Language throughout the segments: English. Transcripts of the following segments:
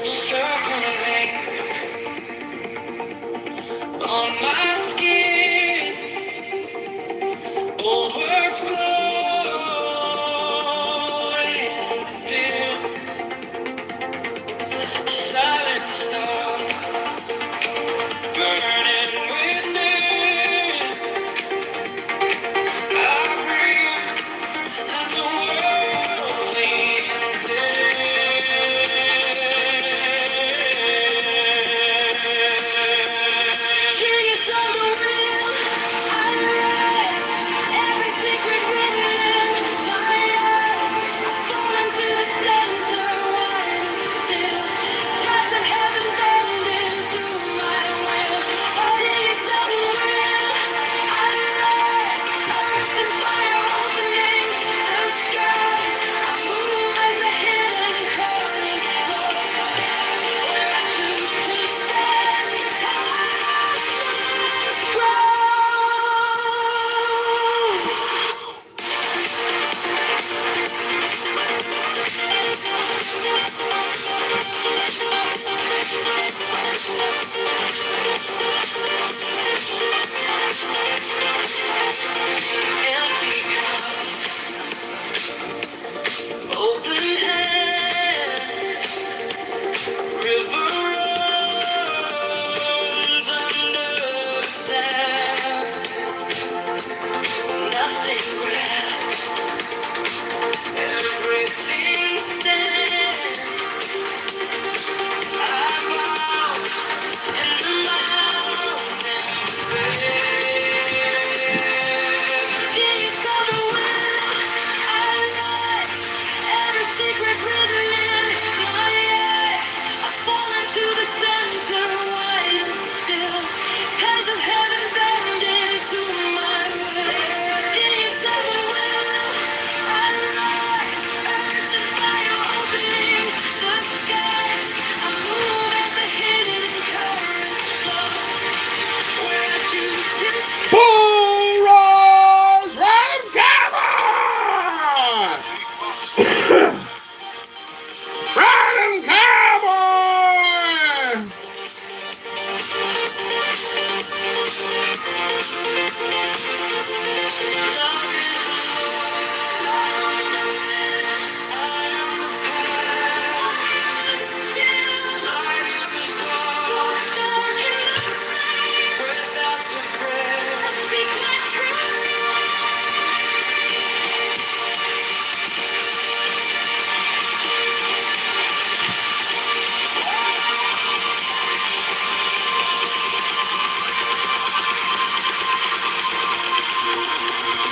circling on my skin. Old words glowing dim. Silent storm burning within. I breathe and the world leans in. Genius of the will, I rise. Every secret written in my eyes. I fall into the center, wide and still. Tides of heaven bend into my will. Genius of the will, I rise. Earth and fire opening the skies. I move as the hidden currents flow. Where I choose to stand. Empty cup, open hand, river runs under sand. Nothing grabs, everything stands. I bow in the mountains bare. Genius of the will, I rise. Every secret written in my eyes. I fall into the center, wide and still. Tides of heaven bend into my will. Genius of the will, I rise. Earth and fire opening the skies. I move as the hidden currents flow. Where I choose to stay. Bull Rise! Random Camera! Random Cowboy!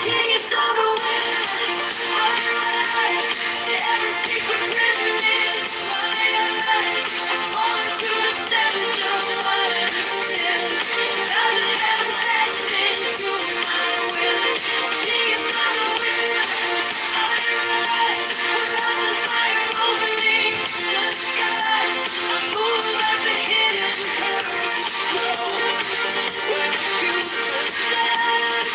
Genius of the will, I rise. Every secret written in my eyes. I fall into the center, wide and still. Tides of heaven bending to my will. Genius of the will, I rise. Earth and fire opening the skies. I move as the hidden currents flow. Where I choose to stand,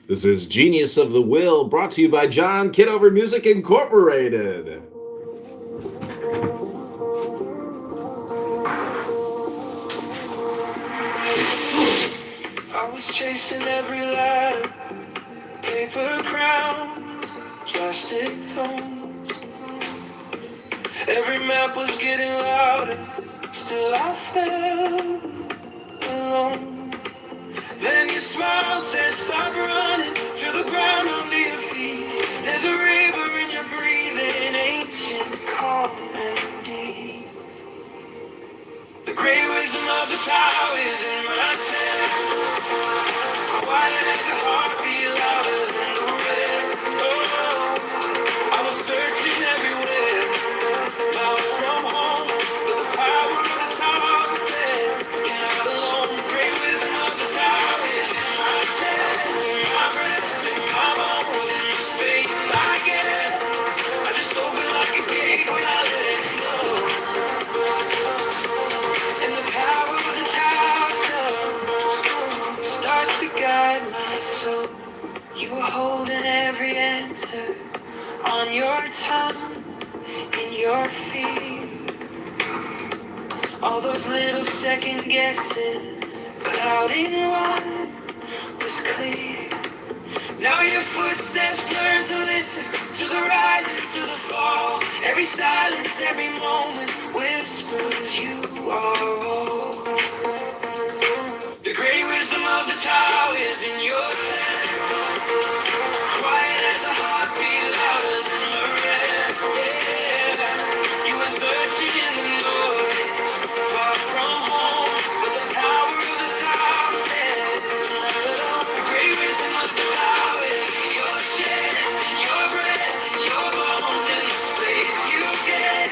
This is Genius of the Will, brought to you by John Kitover Music Incorporated. I was chasing every ladder, paper crown, plastic thorns. Every map was getting louder, still I felt alone. Then you smiled, said stop running, feel the ground under your feet. There's a river in your breathing, ancient, calm and deep. The great wisdom of the Tao is in my chest. Quiet as a heartbeat, louder than the rest. Oh, I was searching everywhere, miles from home, but the power of the Tao says you're not alone. The great wisdom of the Tao is in my chest, in my breath, in my bones, in the space I get. I just open like a gate when I let it flow. And the power of the Tao starts to guide my soul. You were holding every answer on your tongue, in your feet. All those little second guesses, clouding what was clear. Now your footsteps learn to listen to the rise and to the fall. Every silence, every moment whispers you are all. The great wisdom of the Tao is in your sense. Quiet as a heartbeat, louder than the rest. Yeah. You were searching in the noise, far from home, but the power of the Tao said, the great wisdom of the Tao is in your chest, in your breath, in your bones, in the space you get.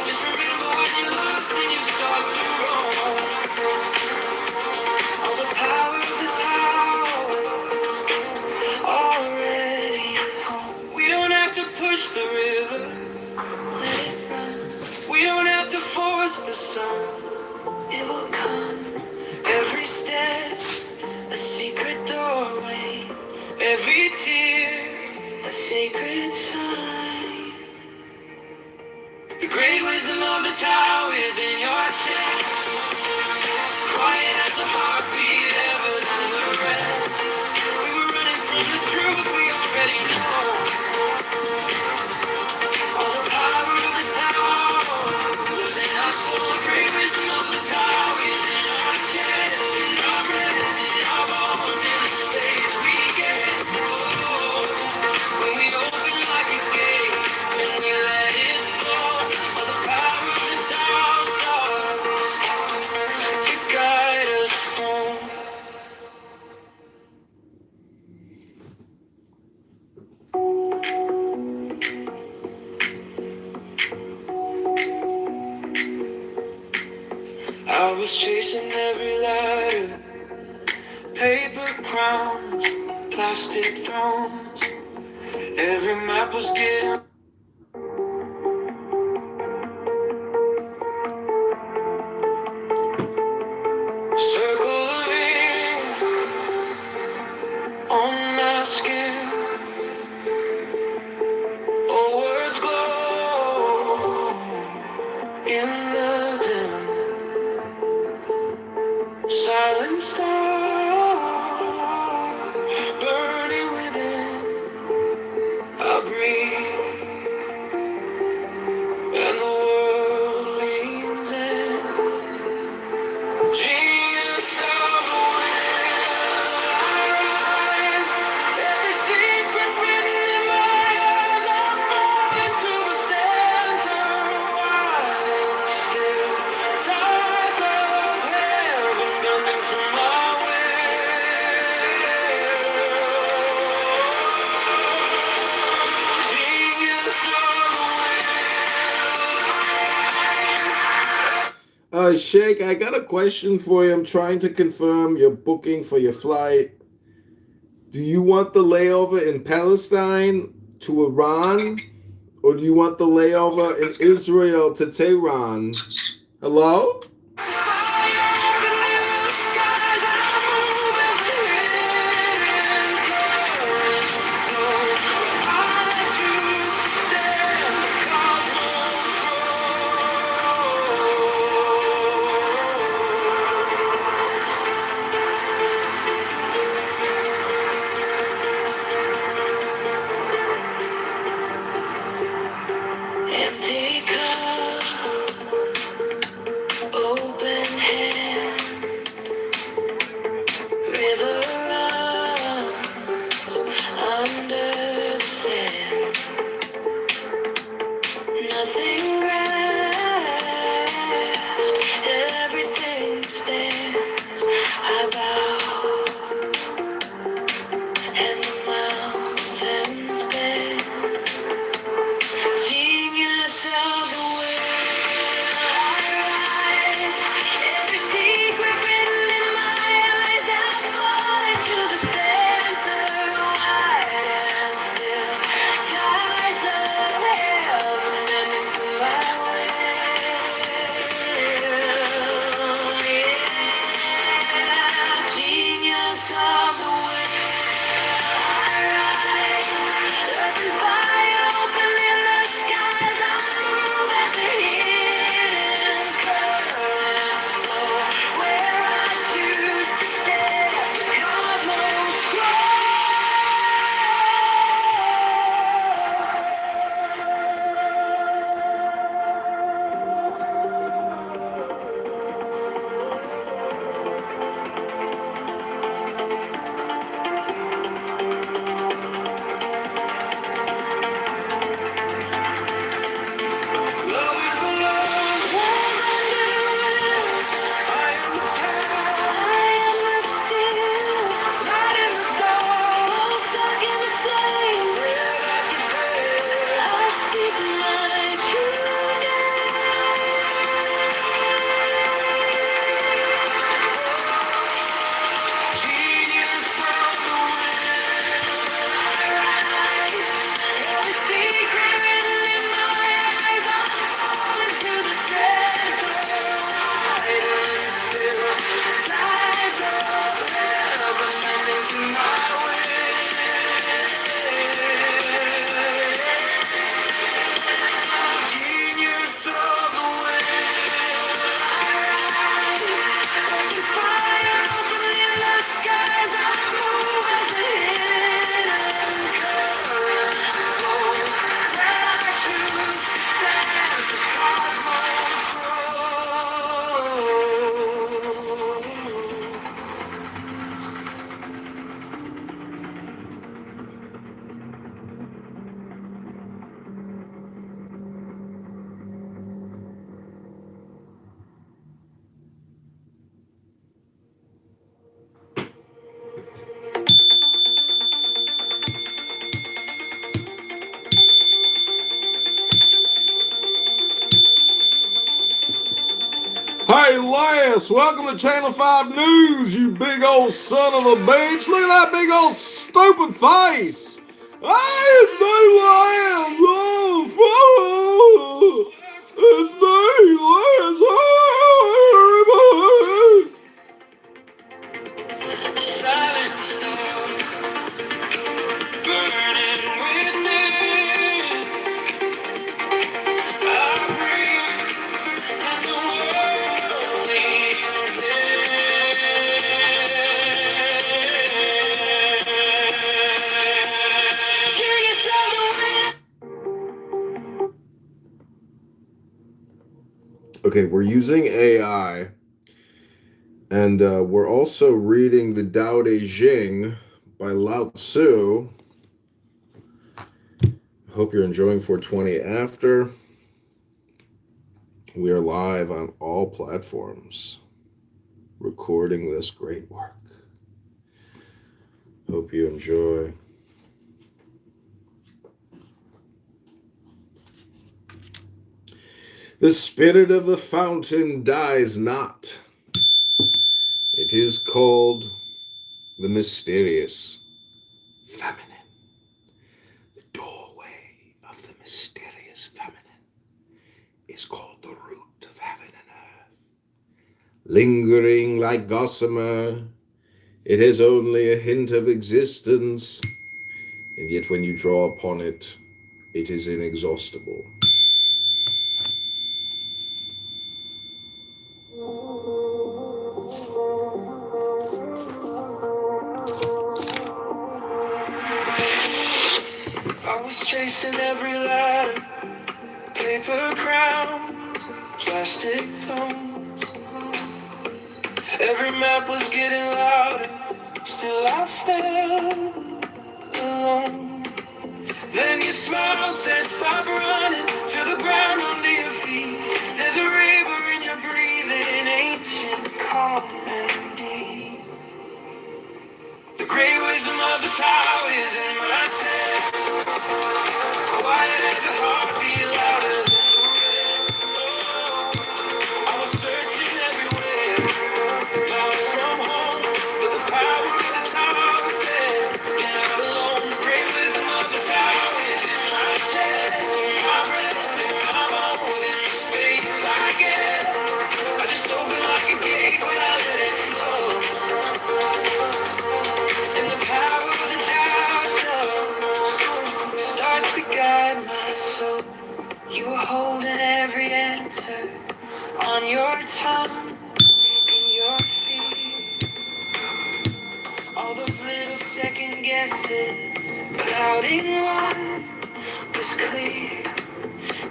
Just remember when you're lost and you start to roam. All the power of the Tao already home. We don't have to push the river, let it run. We don't have to force the sun, it will come. Every step, a secret doorway. Every tear, a sacred sign. The great wisdom of the Tao is in your chest. Quiet as a heartbeat, ever than the rest. We were running from the truth we already know. All the power of the Tao was in our soul. Great wisdom of the Tao is in our chest, in our breath, in our bones, in the space we get. Oh, when we open like a gate, when we let it flow. All the power of the Tao starts to guide us home. I was chasing every letter, paper crowns, plastic thrones. Every map was getting circling on my skin. Oh, words glow in the dim. Silent star burning within. I breathe and the world leans in. Genius of the will, I rise. Every secret written in my eyes, I fall into the center, wide and still. Tides of heaven bending to my will. Genius of the Sheikh, I got a question for you. I'm trying to confirm your booking for your flight. Do you want the layover in Palestine to Iran, or do you want the layover in Israel to Tehran? Hello? empty cup, open hand, river runs under the sand. Nothing grasps, everything stands. I bow and the mountains bend. Genius of the will, I rise. Every secret written in my eyes, I fall into the center, wide and still. Tides of heaven bend into my will. Yeah, genius of the will, I Hey, Lance, welcome to Channel 5 News, you big old son of a bitch. Look at that big old stupid face. Hey, it's me, Lance. Oh, it's me, Lance. Silent storm burning within. I breathe and the world leans in. Hear yourself the wind. Okay, we're using AI, and we're also reading the Tao Te Ching by Lao Tzu. Hope you're enjoying 420 after. We are live on all platforms, recording this great work. Hope you enjoy. The spirit of the fountain dies not. It is called the mysterious feminine. The doorway of the mysterious feminine is called the root of heaven and earth. Lingering like gossamer, it has only a hint of existence, and yet when you draw upon it, it is inexhaustible. I was chasing every ladder, paper crown, plastic thumbs. Every map was getting louder, still I felt alone. Then you smiled, said stop running, feel the ground under your feet. There's a river in your breathing, ancient, calm and deep. The great wisdom of the Tao is in my chest, quiet as a heartbeat, louder than the rest. Oh, I was searching everywhere, miles from home, but the power of the Tao says you're not alone. The great wisdom of the Tao is in my chest, in my breath, in my bones, in the space I get. I just open like a gate when I let it flow. And the power of the Tao starts to guide my soul. You are holding every answer on your tongue, in your feet. All those little second guesses, clouding what was clear.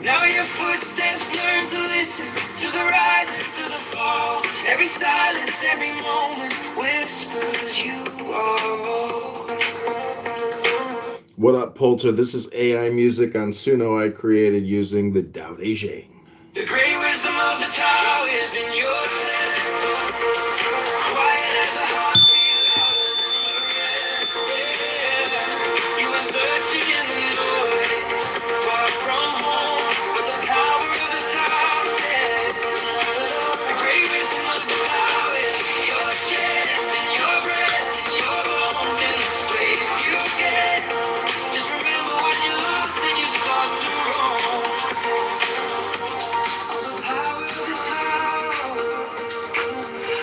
Now your footsteps learn to listen to the rise and to the fall. Every silence, every moment whispers you are all. What up, Polter? This is AI music on Suno I created using the Tao Te Ching. The great wisdom of the Tao is in your sense. Quiet as a heartbeat, louder than the rest. Yeah. You were searching in the noise, far from home, but the power of the Tao said, the great wisdom of the Tao is in your chest, in your breath, in your bones, in the space you get. Just remember when you're lost and you start to roam. The power of the Tao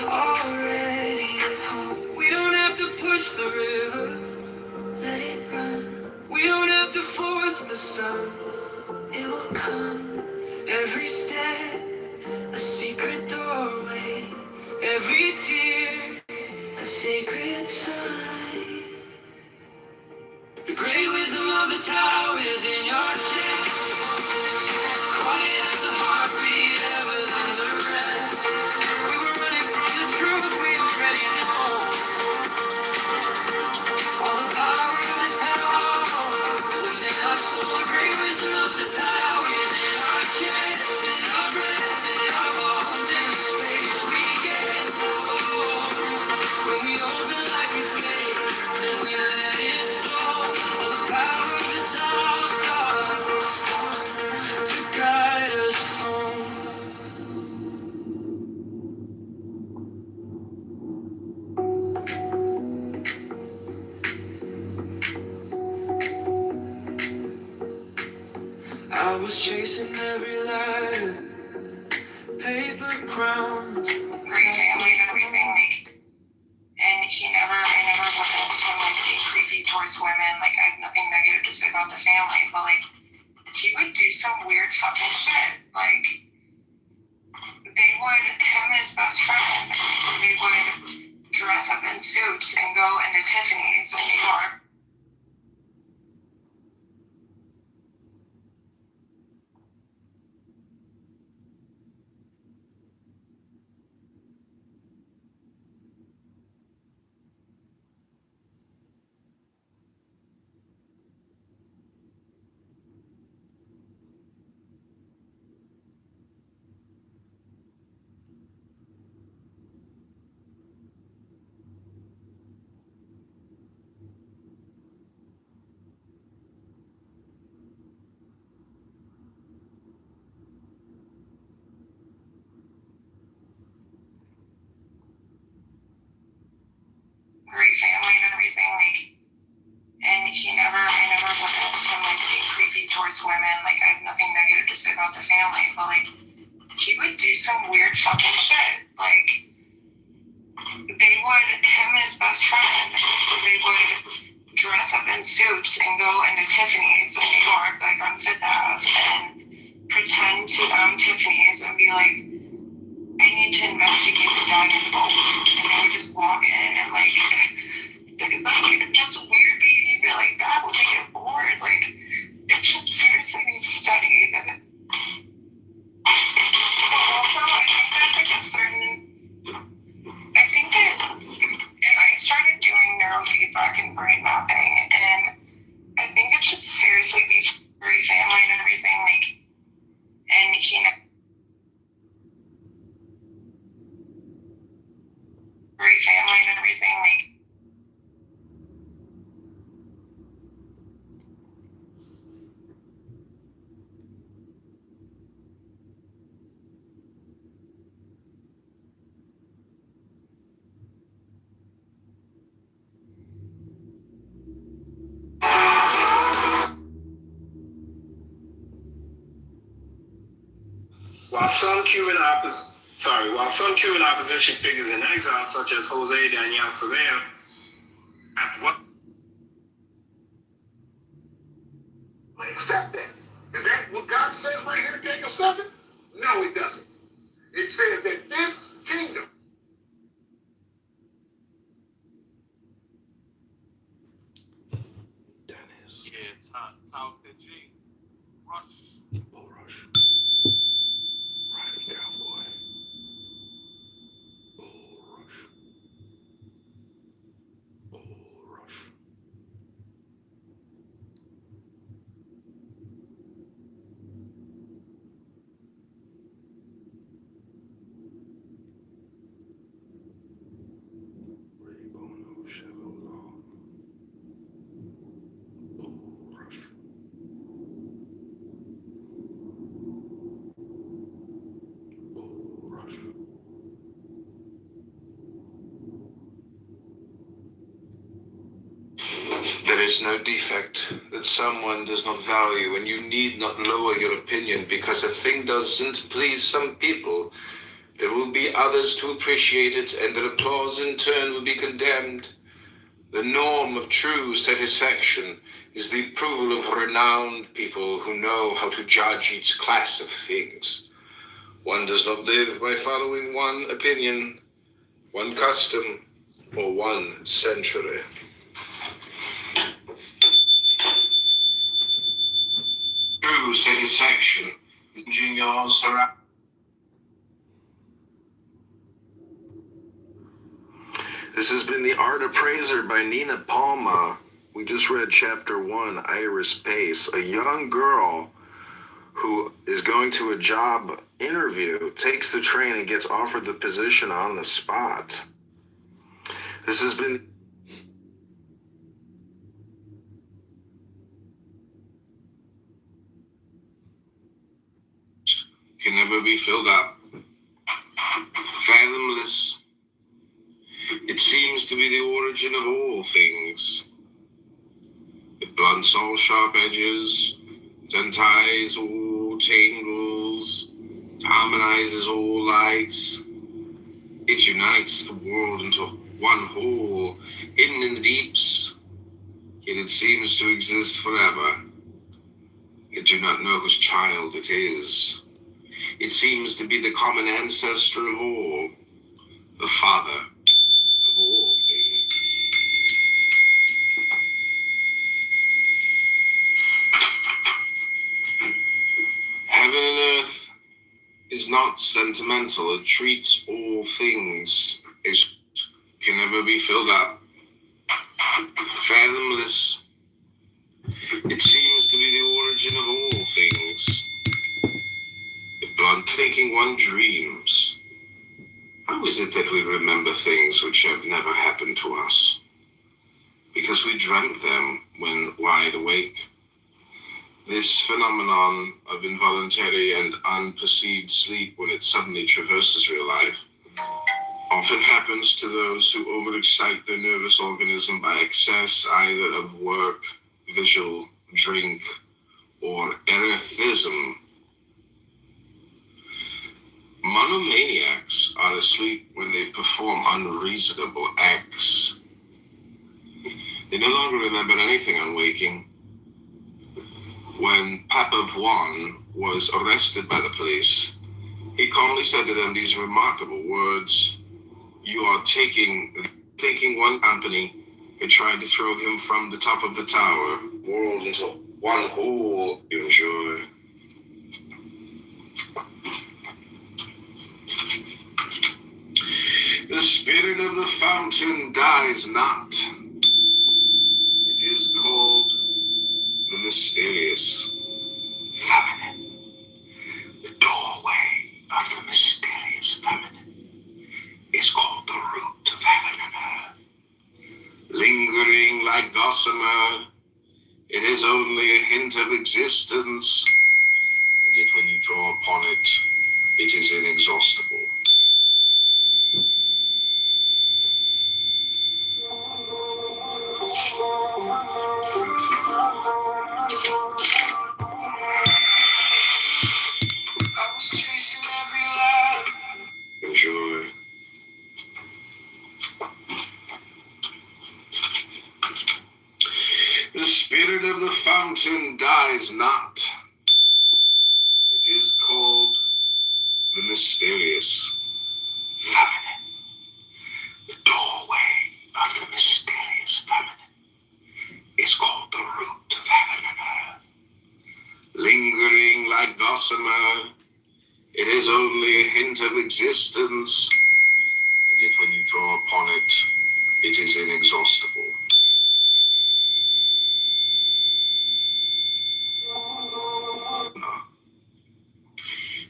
already home. We don't have to push the river, let it run. We don't have to force the sun, it will come. Every step, a secret doorway. Every tear, a sacred sign. The great wisdom of the Tao is in your chest. Quiet as a heartbeat, ever than the rest. We were running from the truth we already know. All the power of the Tao was in our soul. The great wisdom of the Tao is in our chest, in our breath, in our bones, in the space we get. Oh, when we open like a gate, and we let it flow. All the power of the Tao starts. I was chasing every lighter, paper crowns. Great family and everything, like, and I never witnessed him, like, being creepy towards women. Like, I have nothing negative to say about the family, but, like, he would do some weird fucking shit. Like, him and his best friend, they would dress up in suits and go into Tiffany's in New York. Great family and everything, like, and I never witnessed him, like, being creepy towards women. Like, I have nothing negative to say about the family, but, like, he would do some weird fucking shit. Like, him and his best friend, they would dress up in suits and go into Tiffany's in New York, like, on Fifth Ave, and pretend to own Tiffany's and be like, I need to investigate the diamond vault. And they would just walk in and, like just weird behavior like that when they get bored. Like, it should seriously be studied. Also, I think that, and I started doing neurofeedback and brain mapping, and I think it should seriously be great family and everything, like, and great family and everything, like, While some Cuban opposition figures in exile, such as Jose Daniel Ferrer, have what? Accept that. Is that what God says right here in Daniel 7? No, it doesn't. It says that this kingdom Dennis. Yeah, talk to G. Rush. Bull Rush. Ride him, cowboy. Bull Rush. Bull Rush. Raybono Shallow Long. Bull Rush. Bull Rush. There is no defect that someone does not value, and you need not lower your opinion because a thing doesn't please some people. There will be others to appreciate it, and their applause in turn will be condemned. The norm of true satisfaction is the approval of renowned people who know how to judge each class of things. One does not live by following one opinion, one custom, or one century. True satisfaction is changing your surroundings. This has been The Art Appraiser by Nina Palma. We just read chapter 1, Iris Pace, a young girl who is going to a job interview, takes the train and gets offered the position on the spot. This has been can never be filled up. Fathomless. It seems to be the origin of all things. It blunts all sharp edges, unties all tangles, harmonizes all lights. It unites the world into one whole, hidden in the deeps, yet it seems to exist forever. I do not know whose child it is. It seems to be the common ancestor of all, the father of all things. Heaven and earth is not sentimental. It treats all things as can never be filled up. Fathomless. It seems to be the origin of all things. The blunt thinking one dreams. How is it that we remember things which have never happened to us? Because we dreamt them when wide awake. This phenomenon of involuntary and unperceived sleep, when it suddenly traverses real life, often happens to those who overexcite their nervous organism by excess either of work, visual, drink, or erethism. Monomaniacs are asleep when they perform unreasonable acts. They no longer remember anything on waking. When Papavoine was arrested by the police, he calmly said to them these remarkable words: "You are thinking one company had tried to throw him from the top of the tower, world into one whole, you enjoy." The spirit of the fountain dies not. It is called the mysterious feminine. The doorway of the mysterious feminine is called the root of heaven and earth. Lingering like gossamer, it is only a hint of existence, and yet when you draw upon it, it is inexhaustible. I was chasing every lie. Enjoy. The spirit of the fountain dies not. It is called the mysterious feminine. The doorway of the mysterious feminine is called the root of heaven and earth. Lingering like gossamer, it is only a hint of existence, and yet when you draw upon it, it is inexhaustible.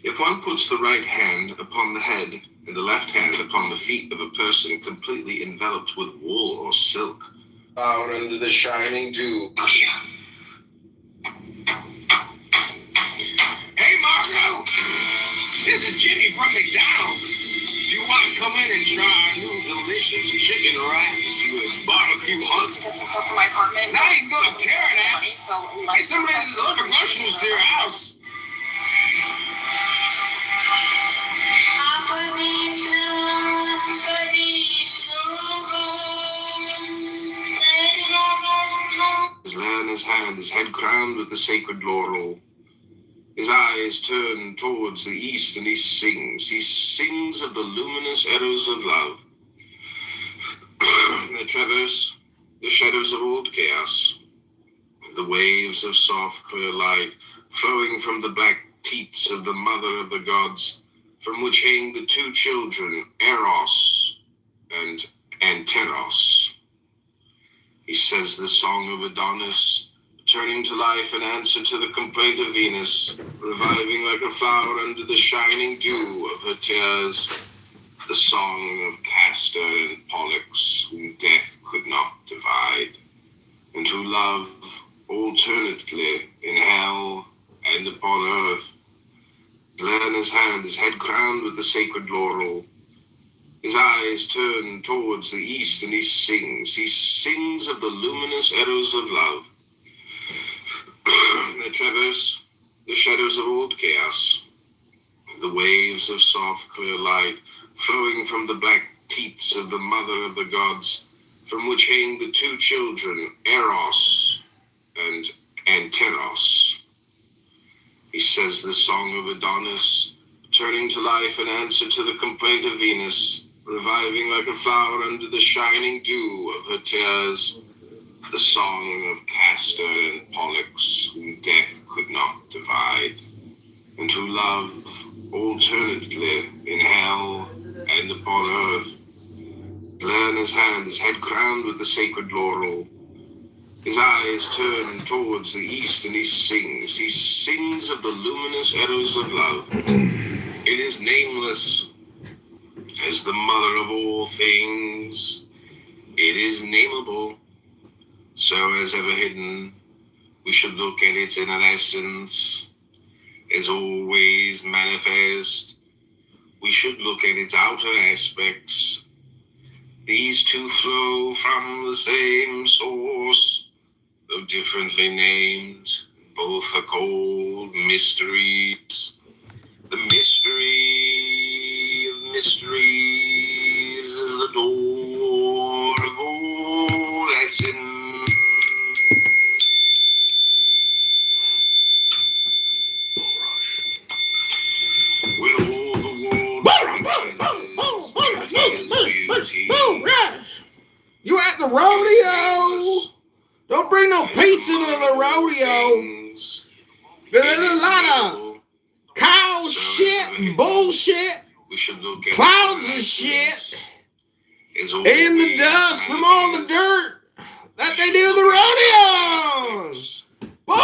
If one puts the right hand upon the head and the left hand upon the feet of a person completely enveloped with wool or silk, out under the shining dew. Hey, Margo! This is Jimmy from McDonald's. Do you want to come in and try our new delicious chicken wraps with barbecue on? To get some stuff from my apartment. Now you can go to Karen app. So Get somebody to deliver groceries to your house. His lay in his hand, his head crowned with the sacred laurel. His eyes turn towards the east, and he sings. He sings of the luminous arrows of love that traverse the shadows of old chaos. The waves of soft, clear light flowing from the black teats of the mother of the gods, from which hang the two children, Eros and Anteros. He says the song of Adonis, turning to life in answer to the complaint of Venus, reviving like a flower under the shining dew of her tears, the song of Castor and Pollux, whom death could not divide, and who love alternately in hell and upon earth. Lay in his hand, his head crowned with the sacred laurel. His eyes turn towards the east, and he sings. He sings of the luminous arrows of love that I traverse the shadows of old chaos, the waves of soft, clear light flowing from the black teats of the mother of the gods, from which hang the two children, Eros and Anteros. He says the song of Adonis, turning to life in answer to the complaint of Venus, reviving like a flower under the shining dew of her tears, the song of Castor and Pollux, whom death could not divide, and who love alternately in hell and upon earth. Learn his hand, his head crowned with the sacred laurel, his eyes turn towards the east, and he sings. He sings of the luminous arrows of love. It is nameless as the mother of all things. It is nameable, so as ever hidden. We should look at its inner essence, as always manifest. We should look at its outer aspects. These two flow from the same source, though differently named. Both are called mysteries. The mystery of mysteries is the door of all essence. When all the world recognizes beauty. You at the rodeo? Don't bring no pizza to the rodeo. There's a lot of cow shit and bullshit, clouds of shit, and the dust from all the dirt that they do the rodeos. Bull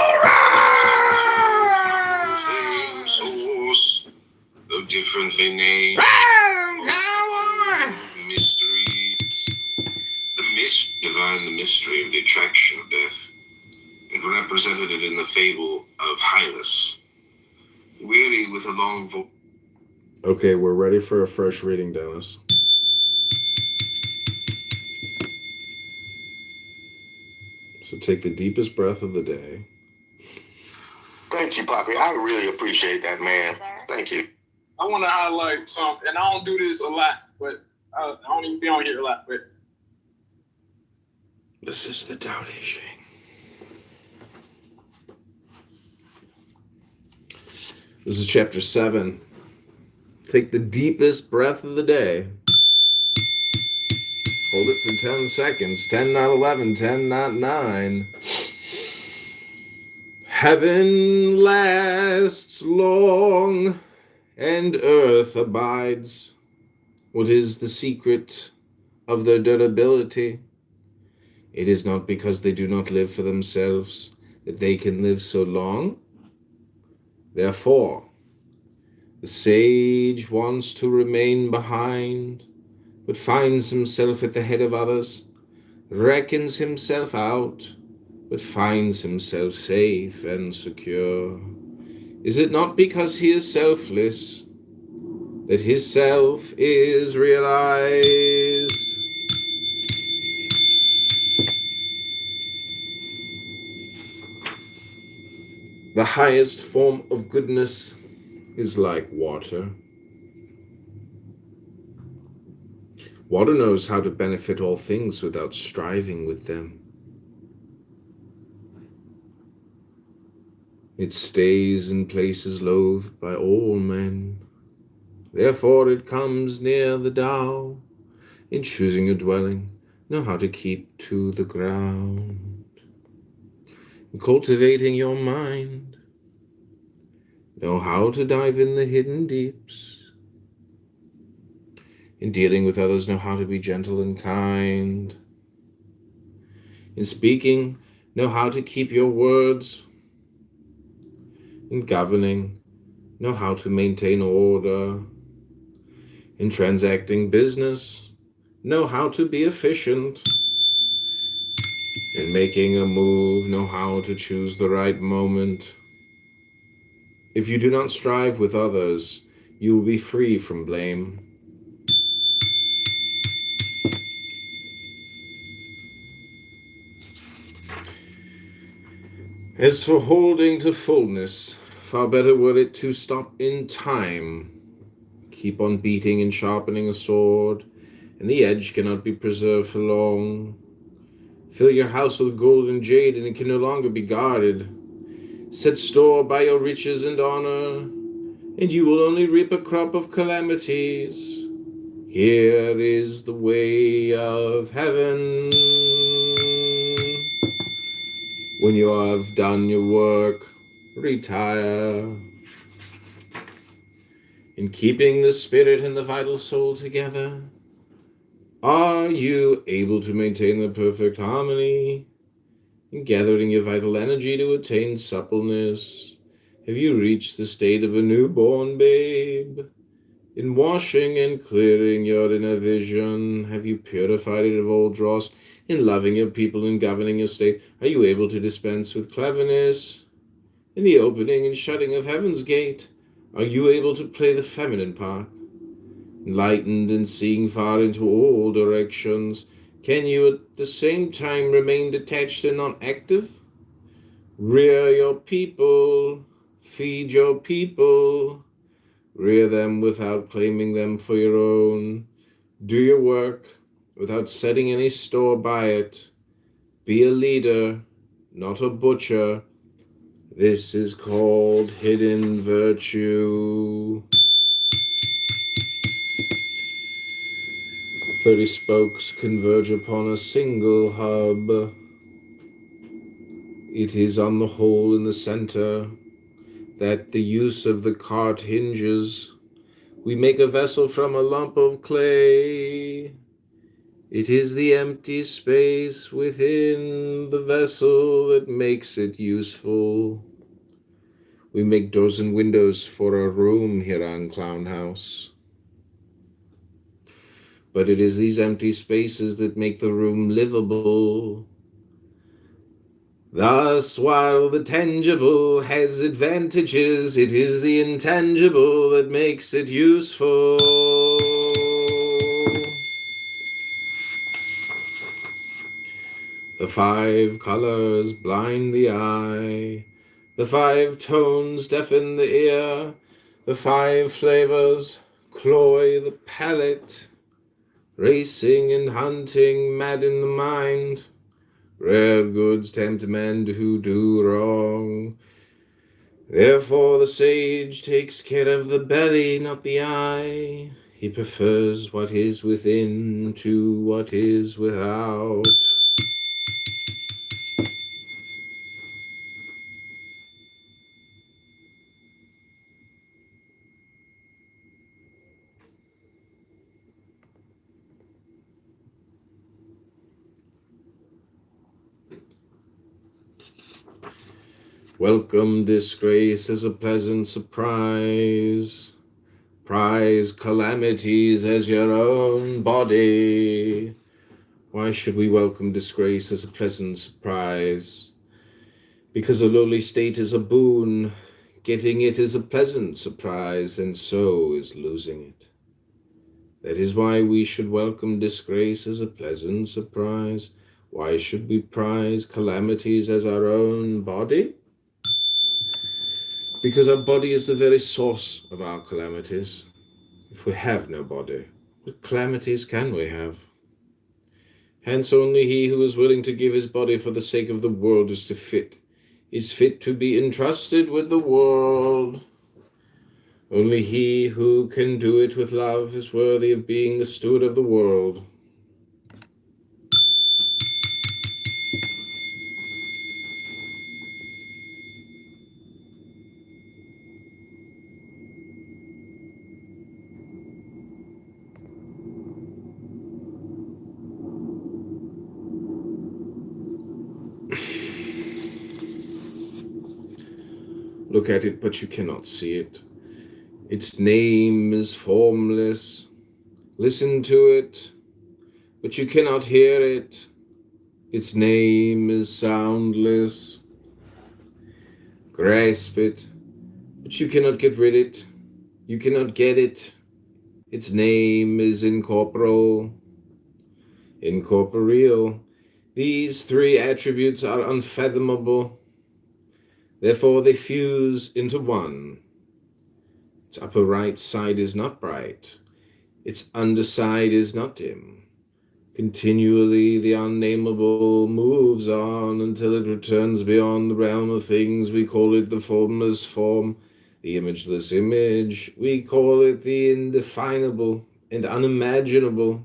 Same source, though differently named. cowboy. Mysteries. Divine the mystery of the attraction of death, and represented it in the fable of Hylas. Weary with a long voice. Okay, we're ready for a fresh reading, Dennis. So take the deepest breath of the day. Thank you, Poppy. I really appreciate that, man. Thank you. I want to highlight something, and I don't do this a lot, but I don't even be on here a lot, but This is the Tao Te Ching. This is chapter 7. Take the deepest breath of the day. Hold it for 10 seconds. 10, not 11. 10, not 9. Heaven lasts long, and earth abides. What is the secret of their durability? It is not because they do not live for themselves that they can live so long. Therefore, the sage wants to remain behind, but finds himself at the head of others, reckons himself out, but finds himself safe and secure. Is it not because he is selfless that his self is realized? The highest form of goodness is like water. Water knows how to benefit all things without striving with them. It stays in places loathed by all men. Therefore it comes near the Tao. In choosing a dwelling, know how to keep to the ground. In cultivating your mind, know how to dive in the hidden deeps. In dealing with others, know how to be gentle and kind. In speaking, know how to keep your words. In governing, know how to maintain order. In transacting business, know how to be efficient. In making a move, know how to choose the right moment. If you do not strive with others, you will be free from blame. As for holding to fullness, far better were it to stop in time. Keep on beating and sharpening a sword, and the edge cannot be preserved for long. Fill your house with gold and jade, and it can no longer be guarded. Set store by your riches and honor, and you will only reap a crop of calamities. Here is the way of heaven. When you have done your work, retire. In keeping the spirit and the vital soul together, are you able to maintain the perfect harmony? In gathering your vital energy to attain suppleness, have you reached the state of a newborn babe? In washing and clearing your inner vision, have you purified it of all dross? In loving your people and governing your state, are you able to dispense with cleverness? In the opening and shutting of heaven's gate, are you able to play the feminine part? Enlightened and seeing far into all directions, can you at the same time remain detached and not active? Rear your people, feed your people, rear them without claiming them for your own. Do your work without setting any store by it. Be a leader, not a butcher. This is called hidden virtue. 30 spokes converge upon a single hub. It is on the hole in the center that the use of the cart hinges. We make a vessel from a lump of clay. It is the empty space within the vessel that makes it useful. We make doors and windows for a room here on Clown House. But it is these empty spaces that make the room livable. Thus, while the tangible has advantages, it is the intangible that makes it useful. The 5 colors blind the eye, the 5 tones deafen the ear, the 5 flavors cloy the palate, racing and hunting madden the mind. Rare goods tempt men who do wrong. Therefore the sage takes care of the belly, not the eye. He prefers what is within to what is without. Welcome disgrace as a pleasant surprise. Prize calamities as your own body. Why should we welcome disgrace as a pleasant surprise? Because a lowly state is a boon. Getting it is a pleasant surprise, and so is losing it. That is why we should welcome disgrace as a pleasant surprise. Why should we prize calamities as our own body? Because our body is the very source of our calamities. If we have no body, what calamities can we have? Hence only he who is willing to give his body for the sake of the world is fit to be entrusted with the world. Only he who can do it with love is worthy of being the steward of the world. Look at it, but you cannot see it. Its name is formless. Listen to it, but you cannot hear it. Its name is soundless. Grasp it, but you cannot get rid of it. You cannot get it. Its name is incorporeal. Incorporeal. These 3 attributes are unfathomable. Therefore they fuse into one. Its upper right side is not bright. Its underside is not dim. Continually the unnameable moves on until it returns beyond the realm of things. We call it the formless form, the imageless image. We call it the indefinable and unimaginable.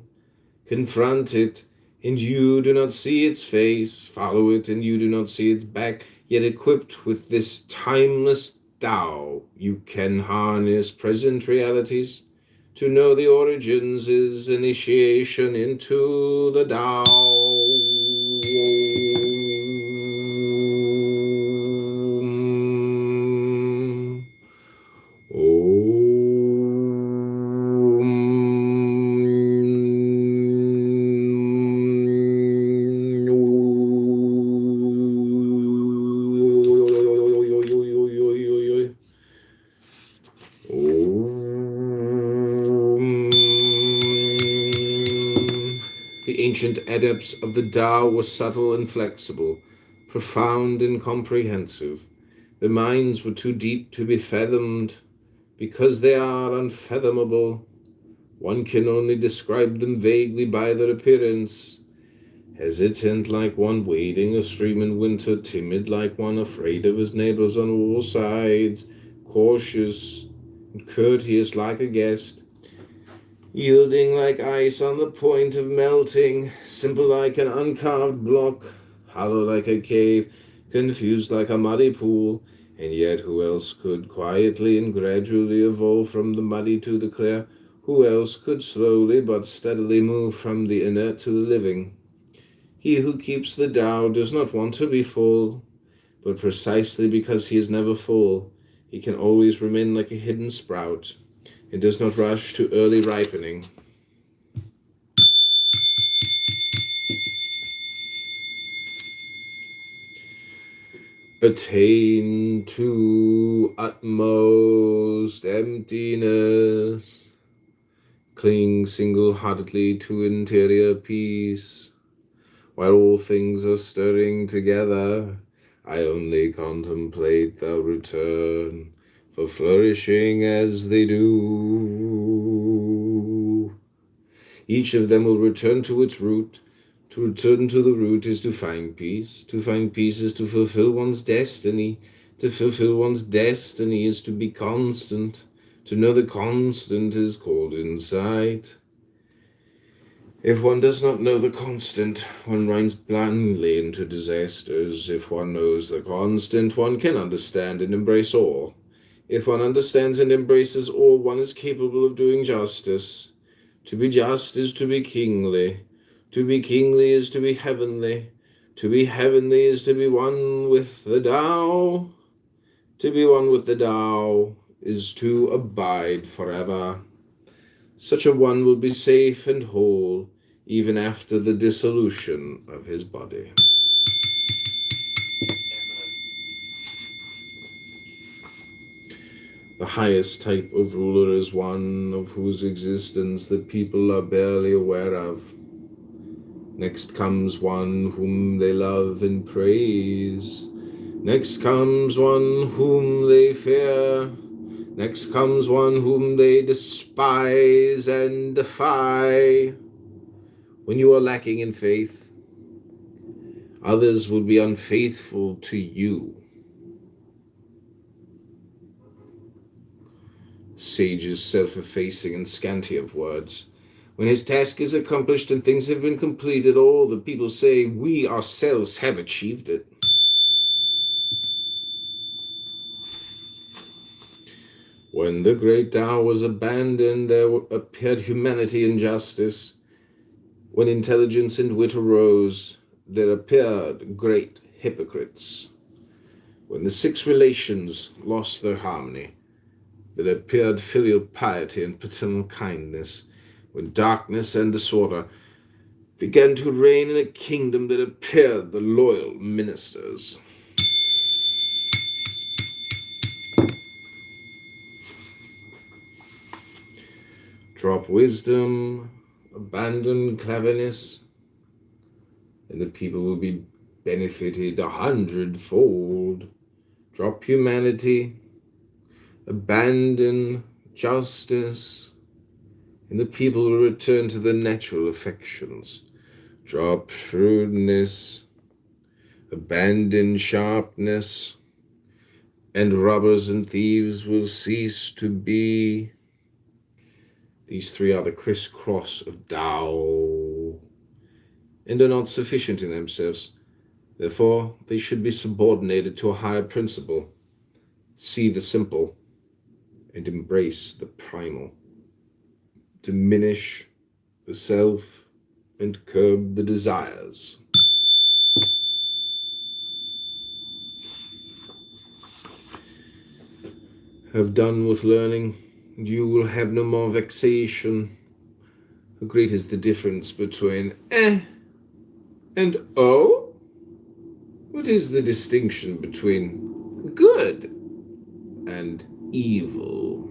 Confront it, and you do not see its face. Follow it, and you do not see its back. Yet equipped with this timeless Tao, you can harness present realities. To know the origins is initiation into the Tao. The ancient adepts of the Tao were subtle and flexible, profound and comprehensive. Their minds were too deep to be fathomed. Because they are unfathomable, one can only describe them vaguely by their appearance. Hesitant like one wading a stream in winter, timid like one afraid of his neighbors on all sides, cautious and courteous like a guest, yielding like ice on the point of melting, simple like an uncarved block, hollow like a cave, confused like a muddy pool. And yet who else could quietly and gradually evolve from the muddy to the clear? Who else could slowly but steadily move from the inert to the living? He who keeps the Tao does not want to be full, but precisely because he is never full, he can always remain like a hidden sprout. It does not rush to early ripening. Attain to utmost emptiness. Cling single-heartedly to interior peace. While all things are stirring together, I only contemplate the return, for flourishing as they do. Each of them will return to its root. To return to the root is to find peace. To find peace is to fulfill one's destiny. To fulfill one's destiny is to be constant. To know the constant is called insight. If one does not know the constant, one runs blindly into disasters. If one knows the constant, one can understand and embrace all. If one understands and embraces all, one is capable of doing justice. To be just is to be kingly. To be kingly is to be heavenly. To be heavenly is to be one with the Tao. To be one with the Tao is to abide forever. Such a one will be safe and whole, even after the dissolution of his body. The highest type of ruler is one of whose existence the people are barely aware of. Next comes one whom they love and praise. Next comes one whom they fear. Next comes one whom they despise and defy. When you are lacking in faith, others will be unfaithful to you. The sage is self-effacing and scanty of words. When his task is accomplished and things have been completed, all the people say, we ourselves have achieved it. When the great Tao was abandoned, there appeared humanity and justice. When intelligence and wit arose, there appeared great hypocrites. When the six relations lost their harmony, there appeared filial piety and paternal kindness. When darkness and disorder began to reign in a kingdom, there appeared the loyal ministers. Drop wisdom, abandon cleverness, and the people will be benefited 100-fold. Drop humanity, abandon justice, and the people will return to their natural affections. Drop shrewdness, abandon sharpness, and robbers and thieves will cease to be. These three are the crisscross of Tao, and are not sufficient in themselves. Therefore, they should be subordinated to a higher principle. See the simple, and embrace the primal. Diminish the self, and curb the desires. Have done with learning, and you will have no more vexation. How great is the difference between and oh? What is the distinction between good and evil?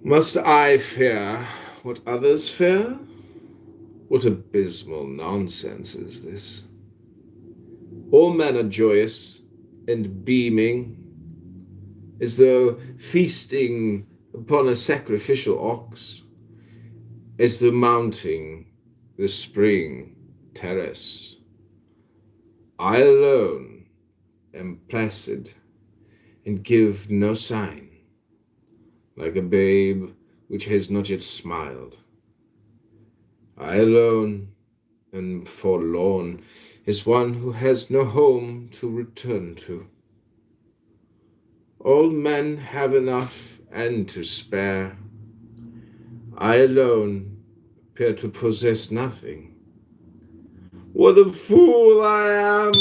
Must I fear what others fear? What abysmal nonsense is this? All men are joyous and beaming, as though feasting upon a sacrificial ox, as though mounting the spring terrace. I alone am placid and give no sign, like a babe which has not yet smiled. I alone am forlorn as one who has no home to return to. All men have enough and to spare. I alone appear to possess nothing. What a fool I am!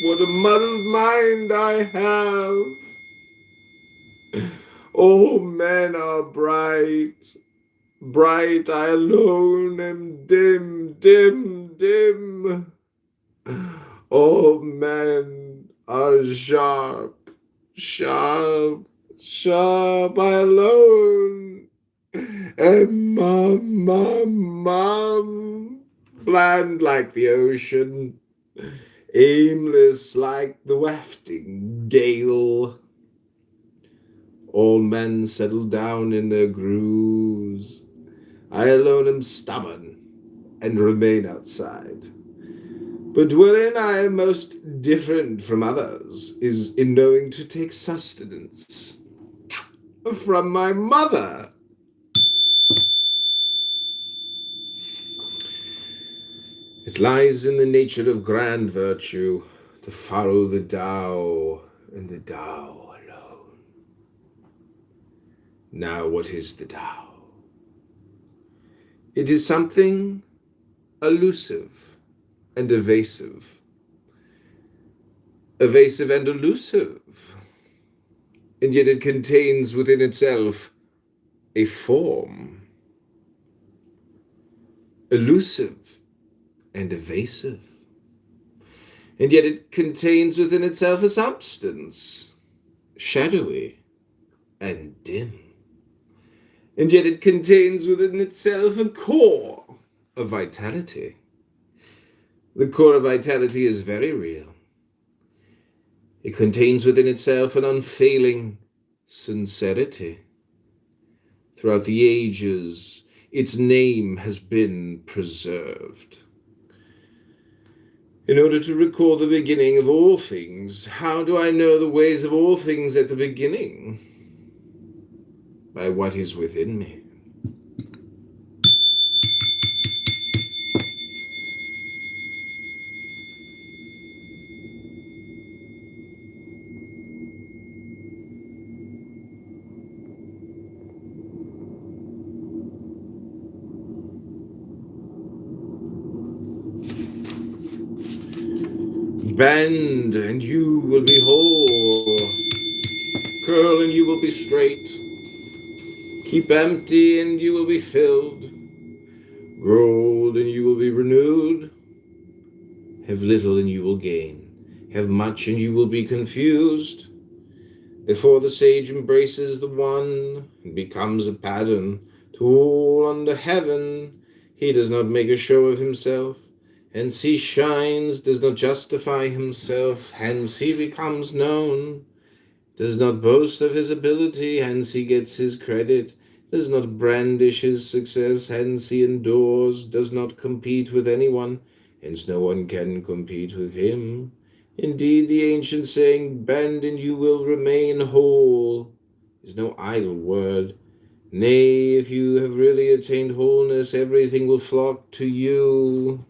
What a muddled mind I have! All men are bright, bright, I alone am dim, dim, dim. All men are sharp, sharp, sharp, I alone am bland like the ocean, aimless like the wafting gale. All men settle down in their grooves. I alone am stubborn and remain outside. But wherein I am most different from others is in knowing to take sustenance from my mother. It lies in the nature of grand virtue to follow the Tao and the Tao alone. Now, what is the Tao? It is something elusive and evasive. Evasive and elusive. And yet it contains within itself a form. Elusive and evasive. And yet it contains within itself a substance, shadowy and dim. And yet it contains within itself a core of vitality. The core of vitality is very real. It contains within itself an unfailing sincerity. Throughout the ages, its name has been preserved. In order to recall the beginning of all things, how do I know the ways of all things at the beginning? By what is within me. Bend, and you will be whole. Curl, and you will be straight. Keep empty, and you will be filled. Grow old, and you will be renewed. Have little, and you will gain. Have much, and you will be confused. Therefore the sage embraces the one, and becomes a pattern to all under heaven. He does not make a show of himself, hence he shines, does not justify himself, hence he becomes known, does not boast of his ability, hence he gets his credit, does not brandish his success, hence he endures, does not compete with anyone, hence no one can compete with him. Indeed, the ancient saying, bend and you will remain whole, is no idle word. Nay, if you have really attained wholeness, everything will flock to you.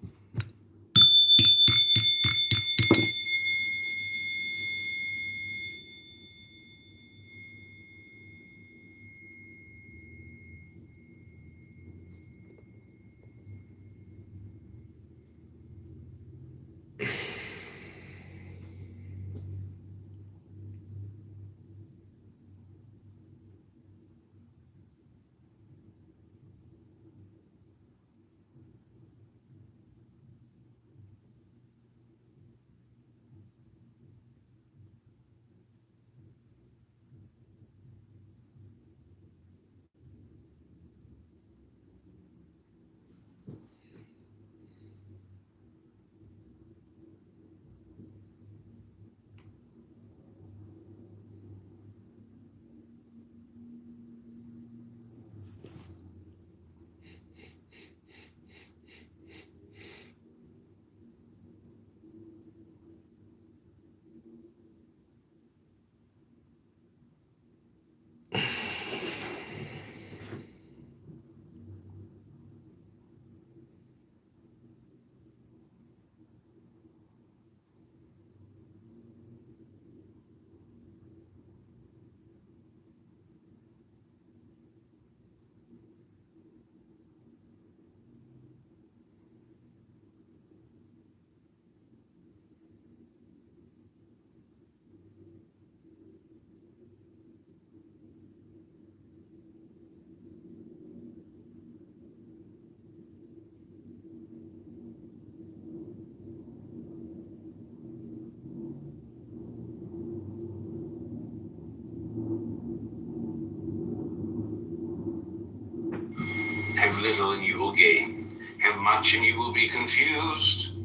Have little and you will gain. Have much and you will be confused.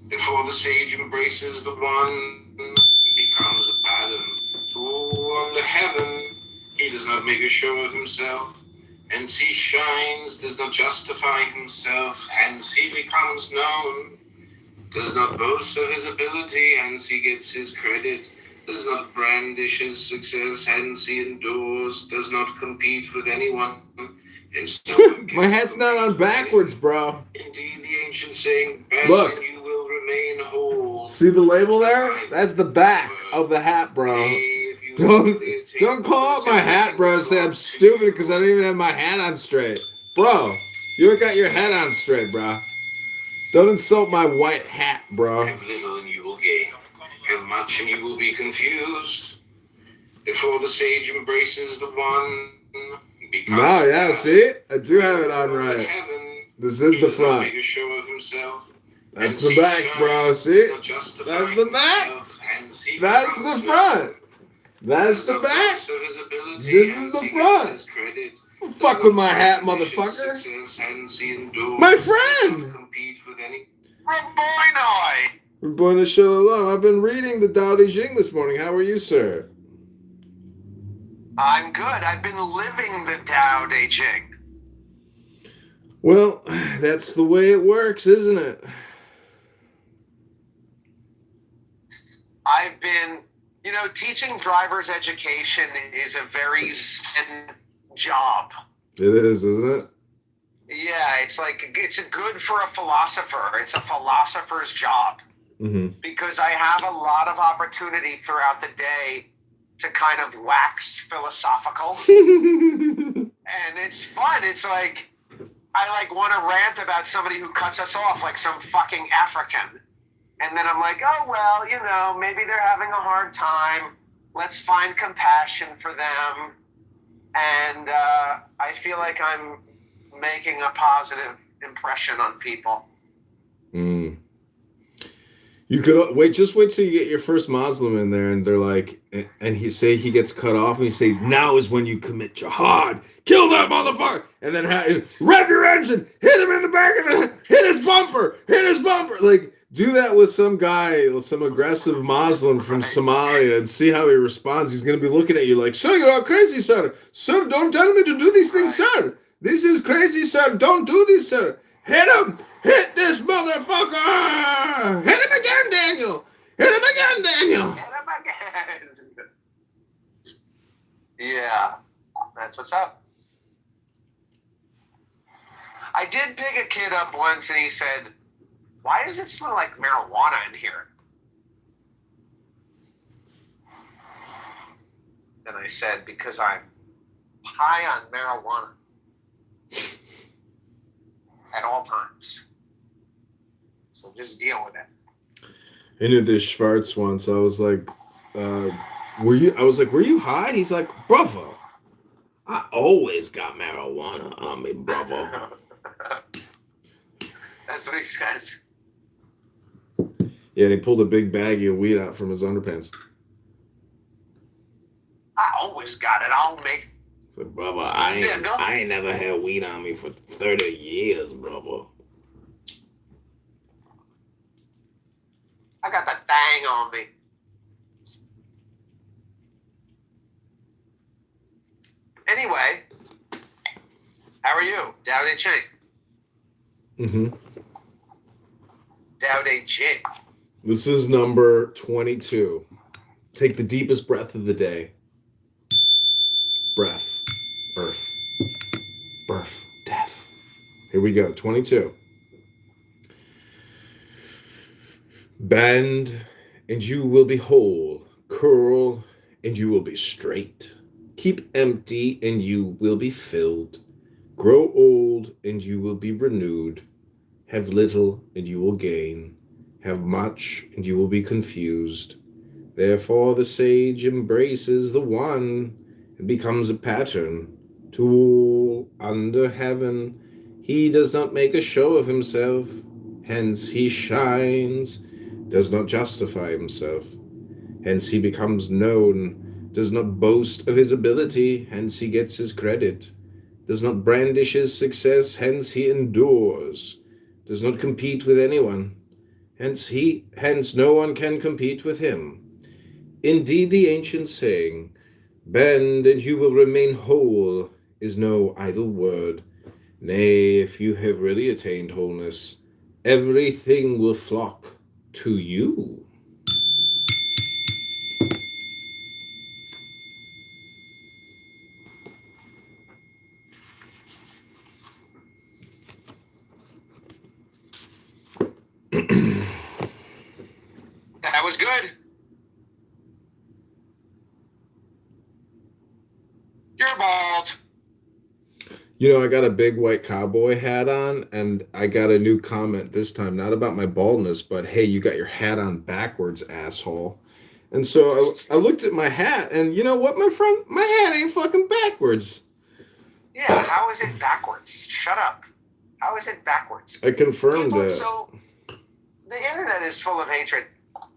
Before the sage embraces the one, he becomes a pattern to all under heaven. He does not make a show of himself, hence he shines, does not justify himself, hence he becomes known, does not boast of his ability, hence he gets his credit, does not brandish his success, hence he endures, does not compete with anyone. My hat's not on backwards, bro. Indeed, the ancient saying, bend Look. and you will remain whole. See the label there? That's the back of the hat, bro. Don't call out my hat, bro, and say I'm stupid because I don't even have my hat on straight. Bro, you ain't got your hat on straight, bro. Don't insult my white hat, bro. Have little and you will gain. Have much and you will be confused. Before the sage embraces the one, No, yeah, see? I do have it on right. This is the front. Make a show of himself. That's the back, bro. See? That's the back. That's the front. That's the back. This is the front. Don't fuck with my hat, motherfucker. My friend. We're going to show love. I've been reading the Tao Te Ching this morning. How are you, sir? I'm good. I've been living the Tao Te Ching. Well, that's the way it works, isn't it? I've been, teaching driver's education is a very zen job. It is, isn't it? Yeah, it's good for a philosopher. It's a philosopher's job. Mm-hmm. Because I have a lot of opportunity throughout the day to kind of wax philosophical. And it's fun. It's like, I want to rant about somebody who cuts us off like some fucking African. And then I'm like, oh, well, maybe they're having a hard time. Let's find compassion for them. And I feel like I'm making a positive impression on people. Mm. You could wait. Just wait till you get your first Muslim in there, and they're like, and he gets cut off, and he say, "Now is when you commit jihad. Kill that motherfucker!" And then rev your engine, hit him in the back of the, hit his bumper. Like do that with some guy, some aggressive Muslim from Somalia, and see how he responds. He's gonna be looking at you like, "Sir, you're all crazy, sir. Sir, don't tell me to do these things, sir. This is crazy, sir. Don't do this, sir. Hit him." Hit this motherfucker! Hit him again, Daniel! Hit him again, Daniel! Hit him again! Yeah, that's what's up. I did pick a kid up once and he said, "Why does it smell like marijuana in here?" And I said, "Because I'm high on marijuana at all times. So just deal with it." I knew this Schwartz once. I was like, were you high? He's like, "Brother, I always got marijuana on me, brother." That's what he said. Yeah, and he pulled a big baggie of weed out from his underpants. "I always got it. I'll make..." Like, brother, I ain't never had weed on me for 30 years, brother. "I got the thing on me." Anyway, how are you? Dao De Ching. Mm-hmm. Dao De Ching. This is number 22. Take the deepest breath of the day. Breath. Earth. Birth. Death. Here we go. 22. Bend, and you will be whole. Curl, and you will be straight. Keep empty, and you will be filled. Grow old, and you will be renewed. Have little, and you will gain. Have much, and you will be confused. Therefore the sage embraces the one and becomes a pattern to all under heaven. He does not make a show of himself, hence he shines, does not justify himself, hence he becomes known, does not boast of his ability, hence he gets his credit, does not brandish his success, hence he endures, does not compete with anyone, hence no one can compete with him. Indeed, the ancient saying, "Bend and you will remain whole," is no idle word. Nay, if you have really attained wholeness, everything will flock to you. That was good. You're bald. You know, I got a big white cowboy hat on, and I got a new comment this time, not about my baldness, but hey, you got your hat on backwards, asshole. And so I looked at my hat, and you know what, my friend? My hat ain't fucking backwards. Yeah, how is it backwards? Shut up. How is it backwards? I confirmed People, it. so the internet is full of hatred.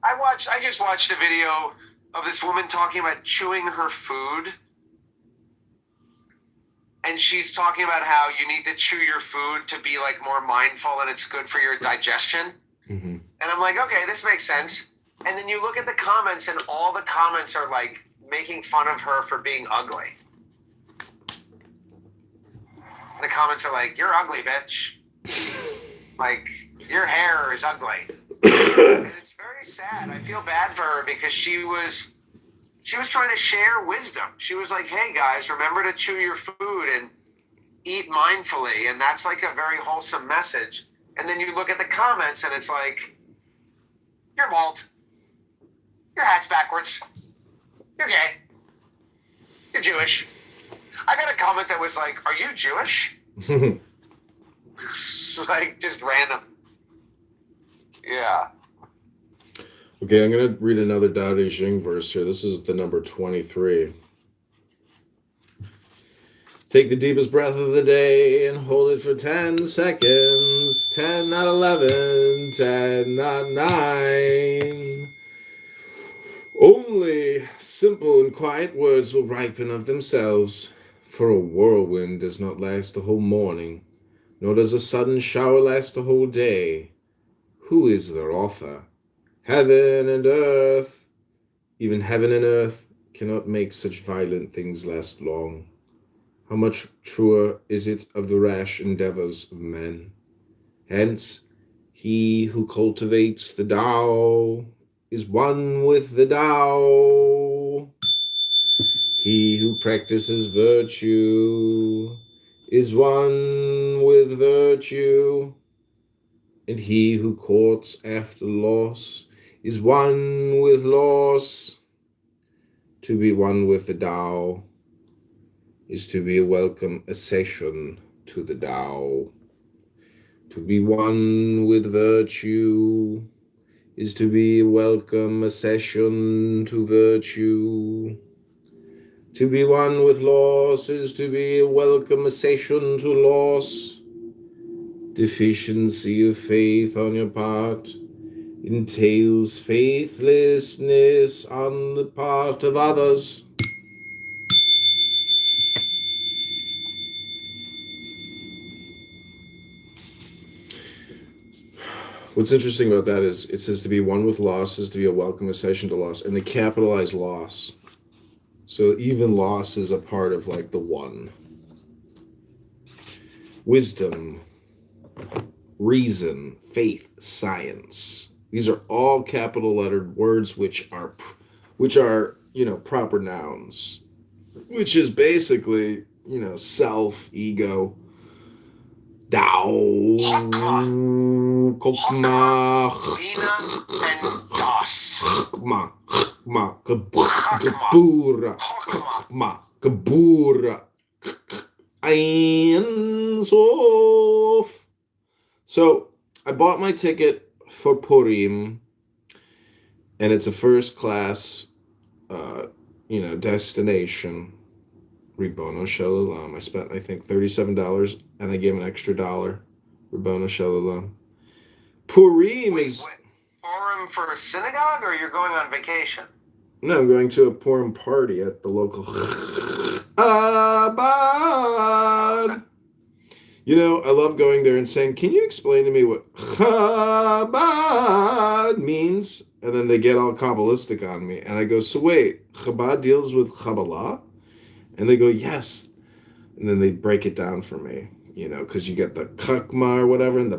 I just watched a video of this woman talking about chewing her food. And she's talking about how you need to chew your food to be like more mindful and it's good for your digestion. Mm-hmm. And I'm like, okay, this makes sense. And then you look at the comments and all the comments are like making fun of her for being ugly. And the comments are like, "You're ugly, bitch. Like, your hair is ugly." And it's very sad. I feel bad for her because she was trying to share wisdom. She was like, "Hey guys, remember to chew your food and eat mindfully." And that's like a very wholesome message. And then you look at the comments and it's like, "You're bald. Your hat's backwards. You're gay. You're Jewish." I got a comment that was like, "Are you Jewish?" Like, just random. Yeah. Okay, I'm going to read another Tao Te Ching verse here. This is the number 23. Take the deepest breath of the day and hold it for 10 seconds. 10, not 11, 10, not 9. Only simple and quiet words will ripen of themselves, for a whirlwind does not last the whole morning, nor does a sudden shower last the whole day. Who is their author? Heaven and earth. Even heaven and earth cannot make such violent things last long. How much truer is it of the rash endeavors of men? Hence, he who cultivates the Tao is one with the Tao. He who practices virtue is one with virtue. And he who courts after loss is one with loss. To be one with the Tao is to be a welcome accession to the Tao. To be one with virtue is to be a welcome accession to virtue. To be one with loss is to be a welcome accession to loss. Deficiency of faith on your part entails faithlessness on the part of others. What's interesting about that is it says to be one with loss is to be a welcome accession to loss, and they capitalize loss. So even loss is a part of like the one. Wisdom, reason, faith, science. These are all capital lettered words which are proper nouns, which is basically, self, ego, Tao, Kokma, Bina, and Das. Chokma, Kabura, Kokma, Kabura, Ein Sof. So I bought my ticket for Purim, and it's a first class, destination. Ribono Shel I spent, I think, $37, and I gave an extra $1. Ribono Shel Purim is. Purim for a synagogue, or you're going on vacation? No, I'm going to a Purim party at the local Chabad. I love going there and saying, "Can you explain to me what Chabad means?" And then they get all Kabbalistic on me, and I go, "So wait, Chabad deals with Kabbalah?" And they go, "Yes." And then they break it down for me, because you get the Chakma or whatever, and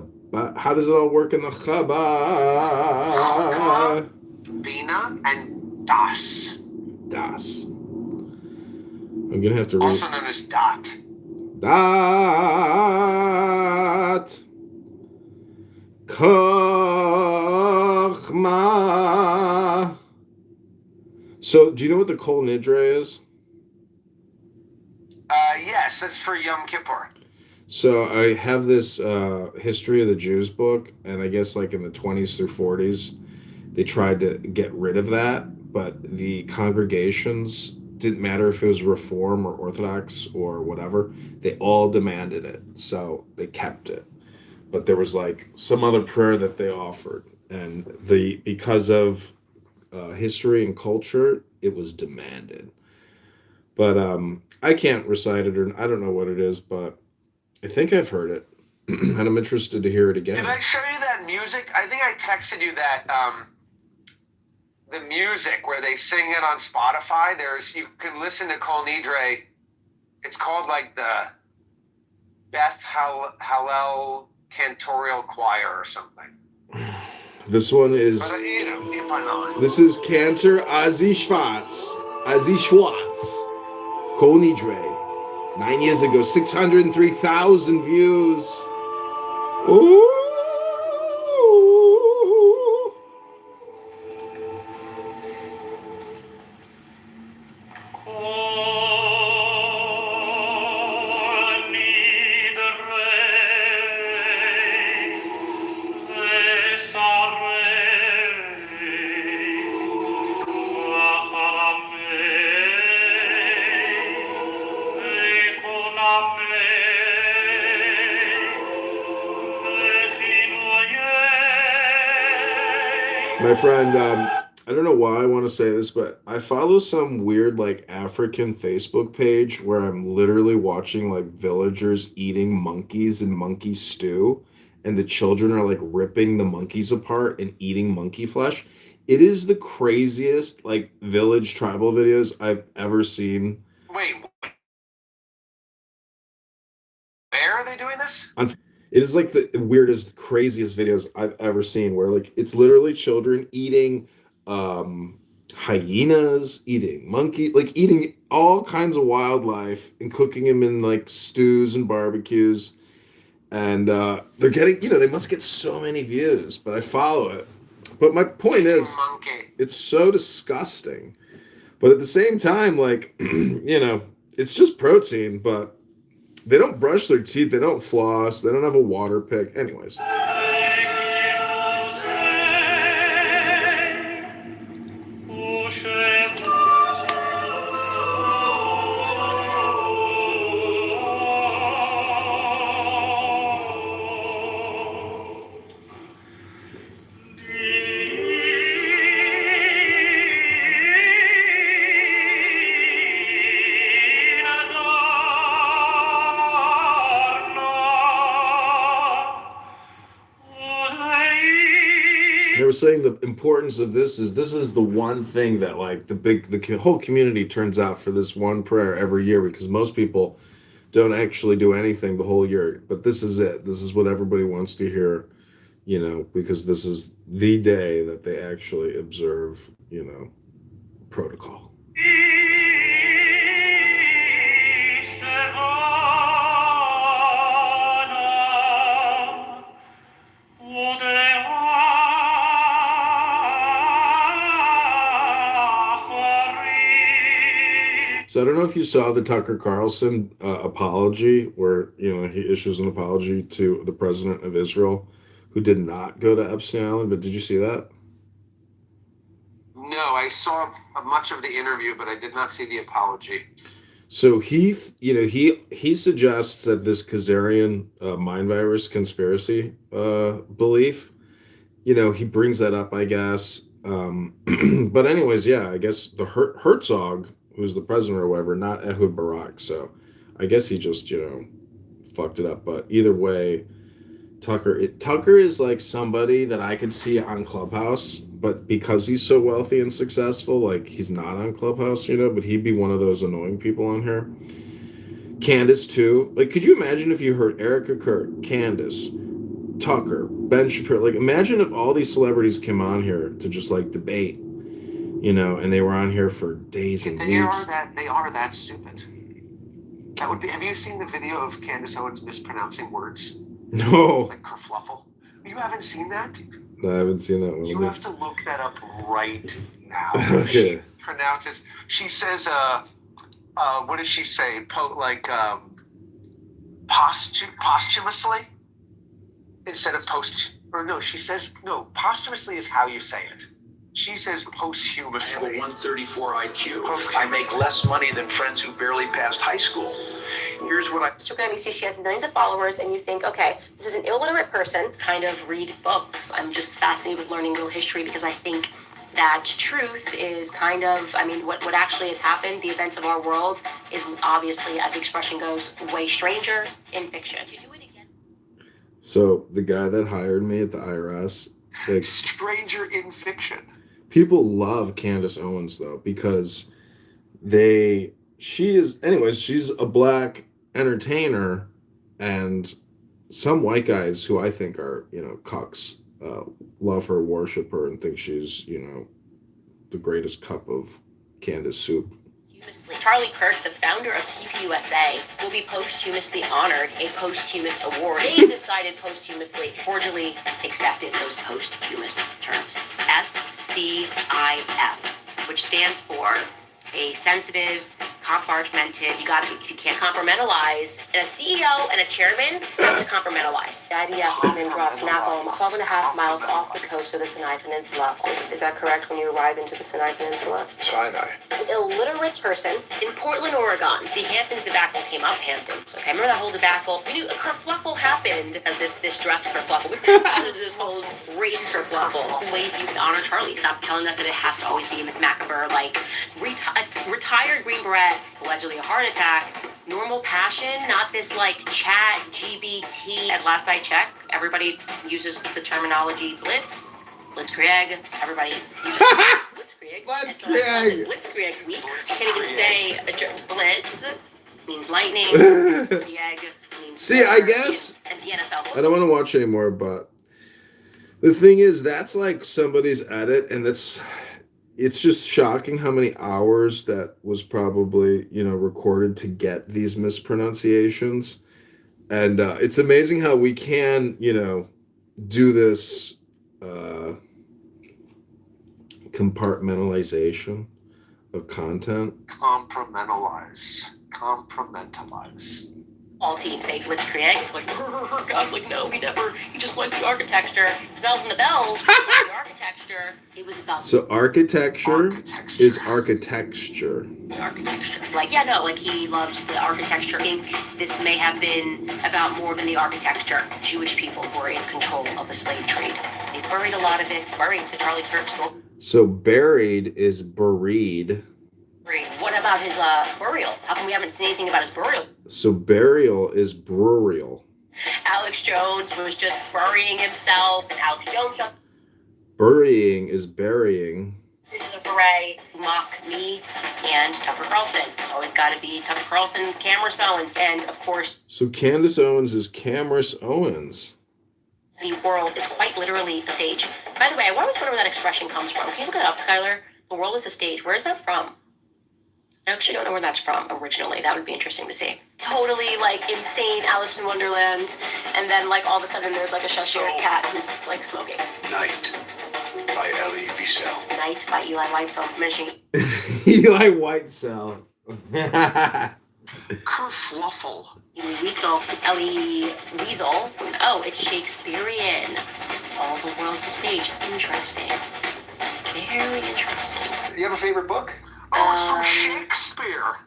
how does it all work in the Chabad? Bina and Das. Das. I'm going to have to read. Also known as Dot. Dot. Chachma. So, do you know what the Kol Nidre is? Yes, that's for Yom Kippur. So I have this History of the Jews book, and I guess like in the 20s through 40s, they tried to get rid of that, but the congregations, didn't matter if it was Reform or Orthodox or whatever, they all demanded it, so they kept it. But there was like some other prayer that they offered, and because of history and culture, it was demanded. But I can't recite it, or I don't know what it is, but I think I've heard it, and I'm interested to hear it again. Did I show you that music? I think I texted you that the music where they sing it on Spotify. You can listen to Kol Nidre. It's called like the Beth Hallel Cantorial Choir or something. This one is. But, you find out. This is Cantor Azi Schwartz. Kol Nidre. 9 years ago, 603,000 views. Ooh. My friend, I don't know why I want to say this, but I follow some weird like African Facebook page where I'm literally watching like villagers eating monkeys and monkey stew, and the children are like ripping the monkeys apart and eating monkey flesh. It is the craziest like village tribal videos I've ever seen. Wait, where are they doing this? It is like the weirdest, craziest videos I've ever seen where like it's literally children eating um hyenas, eating monkey, like eating all kinds of wildlife and cooking them in like stews and barbecues. And they're getting, they must get so many views, but I follow it. But my point is, Monkey. it's so disgusting. But at the same time, like, it's just protein, but they don't brush their teeth, they don't floss, they don't have a water pick. Anyways. They were saying the importance of this is the one thing that like the whole community turns out for this one prayer every year, because most people don't actually do anything the whole year, but this is it. This is what everybody wants to hear, because this is the day that they actually observe, protocol. So I don't know if you saw the Tucker Carlson apology, where he issues an apology to the president of Israel, who did not go to Epstein Island. But did you see that? No, I saw much of the interview, but I did not see the apology. So he suggests that this Khazarian mind virus conspiracy belief, he brings that up, I guess. But anyways, yeah, I guess the Herzog, who's the president or whatever, not Ehud Barak. So I guess he just, fucked it up. But either way, Tucker is like somebody that I could see on Clubhouse, but because he's so wealthy and successful, like he's not on Clubhouse, but he'd be one of those annoying people on here. Candace too. Like, could you imagine if you heard Erica Kirk, Candace, Tucker, Ben Shapiro? Like, imagine if all these celebrities came on here to just like debate, and they were on here for days and weeks. They are that stupid. That would be. Have you seen the video of Candace Owens mispronouncing words? No. Like kerfluffle. You haven't seen that? No, I haven't seen that one. You have to look that up right now. Okay. She says, what does she say? Posthumously? Instead of she says, no, posthumously is how you say it. She says posthumously. I have a 134 IQ. I make less money than friends who barely passed high school. Here's what Instagram, you see she has millions of followers, and you think, okay, this is an illiterate person. Kind of read books. I'm just fascinated with learning real history, because I think that truth is kind of, what actually has happened, the events of our world, is obviously, as the expression goes, way stranger in fiction. To do it again. So the guy that hired me at the IRS, like, stranger in fiction. People love Candace Owens though, because she's a black entertainer, and some white guys who I think are, cucks, love her, worship her, and think she's, the greatest cup of Candace soup. Charlie Kirk, the founder of TPUSA, will be posthumously honored a posthumous award. They decided posthumously, cordially accepted those posthumous terms. SCIF, which stands for a sensitive, compartmented. You got to, if you can't compartmentalize, and a CEO and a chairman has to compartmentalize. The IDF even dropped Naval 12.5 miles off the coast of the Sinai Peninsula. Is that correct when you arrive into the Sinai Peninsula? Sinai. An illiterate person in Portland, Oregon. The Hamptons debacle came up. Hamptons. Okay, remember that whole debacle? We knew a kerfluffle happened as this dress kerfluffle. There's this whole race kerfluffle. Ways you can honor Charlie. Stop telling us that it has to always be Miss Macabre, like retired Green Beret, allegedly a heart attack. Normal passion, not this like chat GBT. At last I checked, everybody uses the terminology blitz, blitzkrieg. Everybody uses blitzkrieg. Blitzkrieg. Blitzkrieg week. Can't even say blitz means lightning. Krieg means See, I guess and the NFL. I don't want to watch anymore, but the thing is, that's like somebody's edit, and it's just shocking how many hours that was probably, recorded to get these mispronunciations. And it's amazing how we can, do this compartmentalization of content. Compartmentalize. All teams say blitzkrieg. Like, God, like, no, we never. You just like the architecture. Smells in the bells. The architecture. It was about So architecture is architecture. the architecture. Like, yeah, no, like he loves the architecture. I think this may have been about more than the architecture. Jewish people were in control of the slave trade. They buried a lot of it. Buried the Charlie Kirk story. So buried is buried. What about his burial? How come we haven't seen anything about his burial? So burial is burial. Alex Jones was just burying himself, and Alex Jones just Burying is burying. the beret, mock me, and Tucker Carlson. It's always got to be Tucker Carlson, Cameron Owens, and of course, So Candace Owens is Cameron Owens. the world is quite literally a stage. By the way, I always wonder where that expression comes from. Can you look it up, Skylar? The world is a stage. Where is that from? I actually don't know where that's from originally. That would be interesting to see. Totally, like, insane Alice in Wonderland, and then, like, all of a sudden there's, like, a Cheshire cat who's, like, smoking. Night by Elie Wiesel. Night by Eli Whitesell. Mentioning Eli Whitesell. Kerfluffle. Elie Weasel. Elie Weasel. Oh, it's Shakespearean. All the world's a stage. Interesting. Very interesting. Do you have a favorite book? Oh, it's from Shakespeare.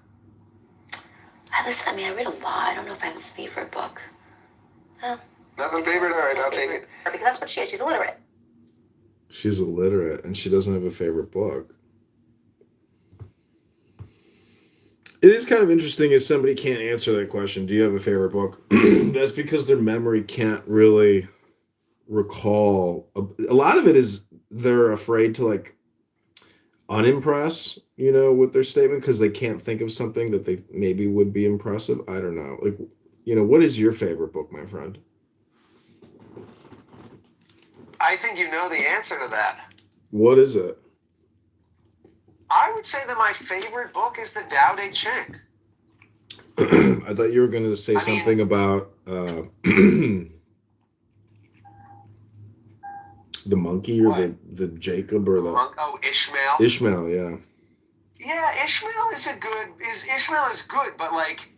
I read a lot. I don't know if I have a favorite book. Not a favorite? All right, I'll take it. Because that's what she is. She's illiterate. She's illiterate and she doesn't have a favorite book. It is kind of interesting if somebody can't answer that question. Do you have a favorite book? That's because their memory can't really recall. A lot of it is they're afraid to like unimpress, with their statement because they can't think of something that they maybe would be impressive. I don't know. Like, what is your favorite book, my friend? I think you know the answer to that. What is it? I would say that my favorite book is the Tao Te Ching. I thought you were going to say something about the monkey or the Jacob or the Monk, Ishmael. Ishmael, yeah. Yeah, Ishmael is good, but like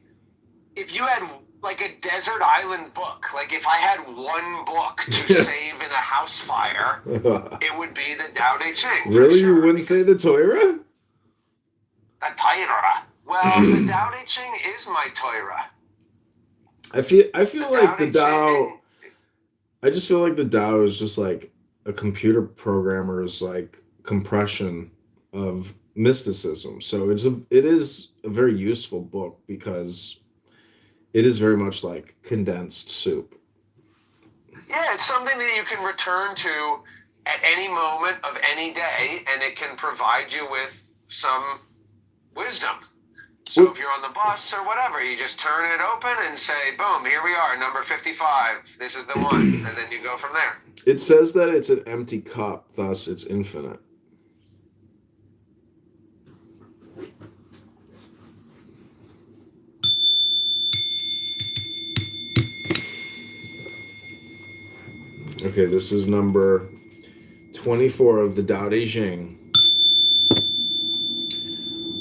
if you had like a desert island book, like if I had one book to save in a house fire, it would be the Tao Te Ching. Really? Sure. You wouldn't say the Torah? The Torah. Well, the Tao Te Ching is my Torah. I feel like the Tao. I just feel like the Tao is just like a computer programmer's like compression of mysticism. So it is a very useful book because it is very much like condensed soup. Yeah, it's something that you can return to at any moment of any day, and it can provide you with some wisdom. So if you're on the bus or whatever, you just turn it open and say, boom, here we are, number 55. This is the one. And then you go from there. It says that it's an empty cup, thus it's infinite. Okay, this is number 24 of the Tao Te Ching.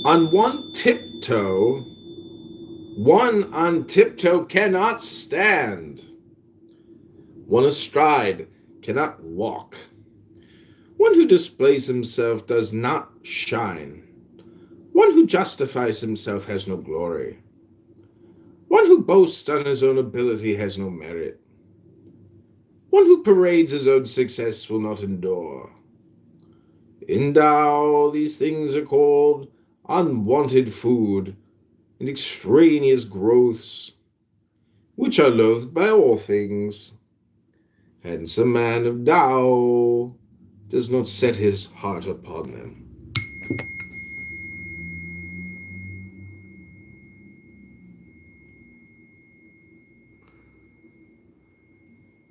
On one on tiptoe cannot stand. One astride cannot walk. One who displays himself does not shine. One who justifies himself has no glory. One who boasts on his own ability has no merit. One who parades his own success will not endure. In Tao, these things are called unwanted food and extraneous growths, which are loathed by all things. Hence a man of Tao does not set his heart upon them.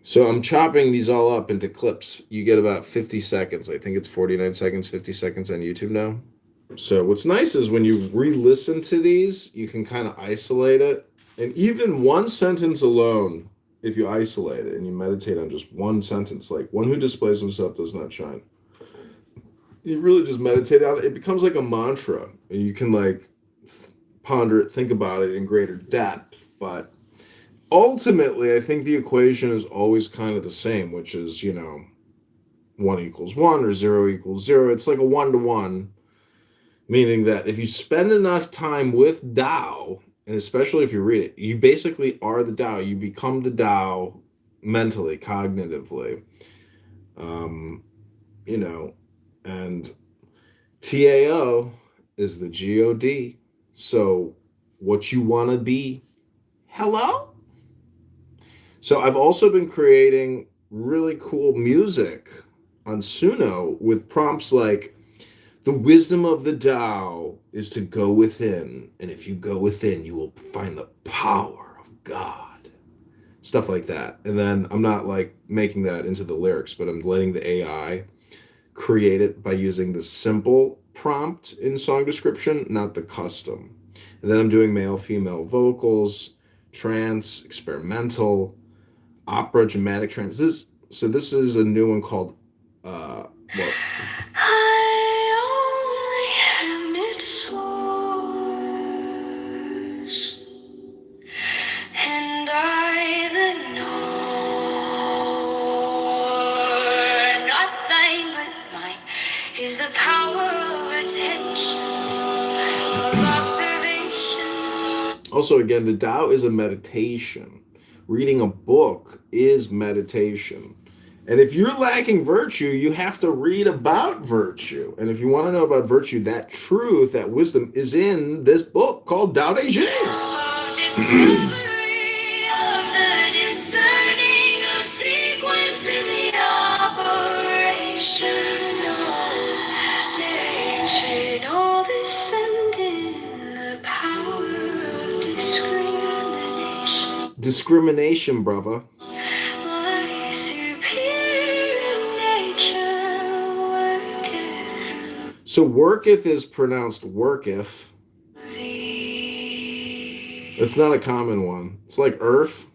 So I'm chopping these all up into clips. You get about 50 seconds. I think it's 49 seconds, 50 seconds on YouTube now. So what's nice is when you re-listen to these, you can kind of isolate it. And even one sentence alone, if you isolate it and you meditate on just one sentence, like one who displays himself does not shine. You really just meditate on it. It becomes like a mantra. And you can like ponder it, think about it in greater depth. But ultimately, I think the equation is always kind of the same, which is, 1 equals 1 or 0 equals 0. It's like a 1-to-1, meaning that if you spend enough time with Tao, and especially if you read it, you basically are the Tao. You become the Tao mentally, cognitively. And TAO is the GOD. So what you want to be, hello? So I've also been creating really cool music on Suno with prompts like, the wisdom of the Tao is to go within, and if you go within, you will find the power of God. Stuff like that. And then I'm not like making that into the lyrics, but I'm letting the AI create it by using the simple prompt in song description, not the custom. And then I'm doing male, female vocals, trance, experimental, opera, dramatic trance. This is a new one called I only am its source, and I the knower. Not thine but mine is the power of attention, of observation. Also, again, the Tao is a meditation. Reading a book is meditation. And if you're lacking virtue, you have to read about virtue. And if you want to know about virtue, that truth, that wisdom is in this book called Tao Te Ching. Discovery of the discerning of sequence in the operation of nature. And all this and in the power of discrimination. Discrimination, brother. My superior nature worketh through So worketh is pronounced worketh. thee. It's not a common one. It's like earth.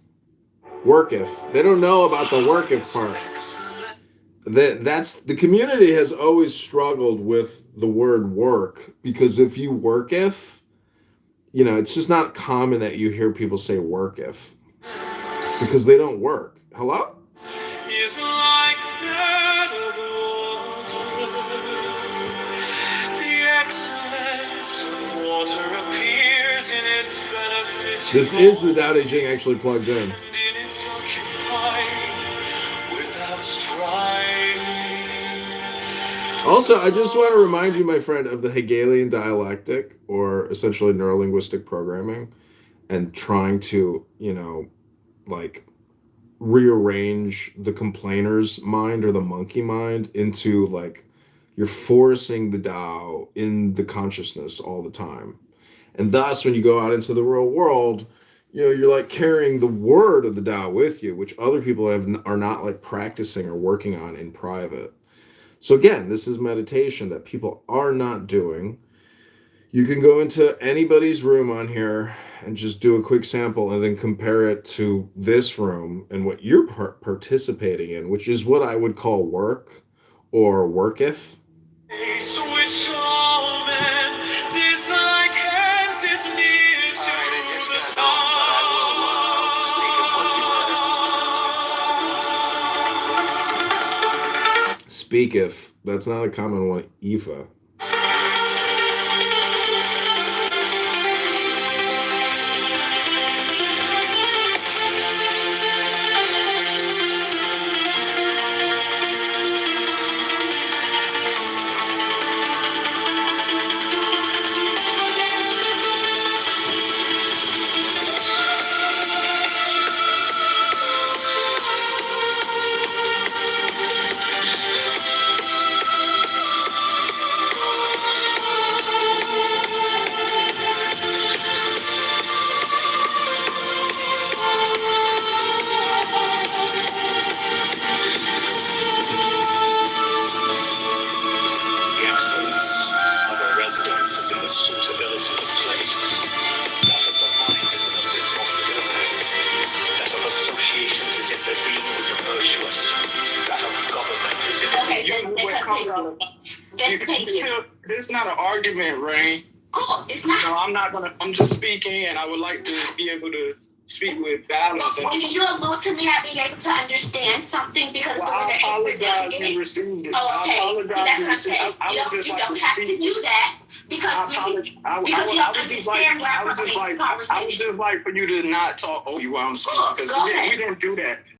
Worketh. They don't know about the worketh part. That's the community has always struggled with the word work, because if you worketh, it's just not common that you hear people say worketh, because they don't work. Hello? Is like that of water. The excellence of water appears in its benefit. This is the Tao Te Ching actually plugged in. And in its occupying without striving. Also, I just want to remind you, my friend, of the Hegelian dialectic, or essentially neurolinguistic programming, and trying to, rearrange the complainer's mind or the monkey mind into you're forcing the Tao in the consciousness all the time. And thus, when you go out into the real world, you're carrying the word of the Tao with you, which other people are not practicing or working on in private. So again, this is meditation that people are not doing. You can go into anybody's room on here and just do a quick sample and then compare it to this room and what you're participating in, which is what I would call work or worketh. Which all men desire. as near to All right, it's the gonna go, but I will speak of what you Speaketh. That's not a common one. Aoife. The excellence of a residence is in the suitability of the place. That of the mind is in abysmal stillness. That of associations is in the being of the virtuous. That of government is in its This is not an argument, Rain. Cool, it's No, not. I'm just speaking, and I would like to be able to speak with balance. When you allude to me not being able to understand something because of the way I that you apologize received you it. received it. Oh, okay. I apologize See, that's you what I'm received saying. it. I You would just don't like to have to speak. do that I because apologize. you I don't would just like. understand where I I'm would just going in like. this I would conversation. just like for you to not talk over you while I'm speaking, Cool, because go we ahead. don't do that.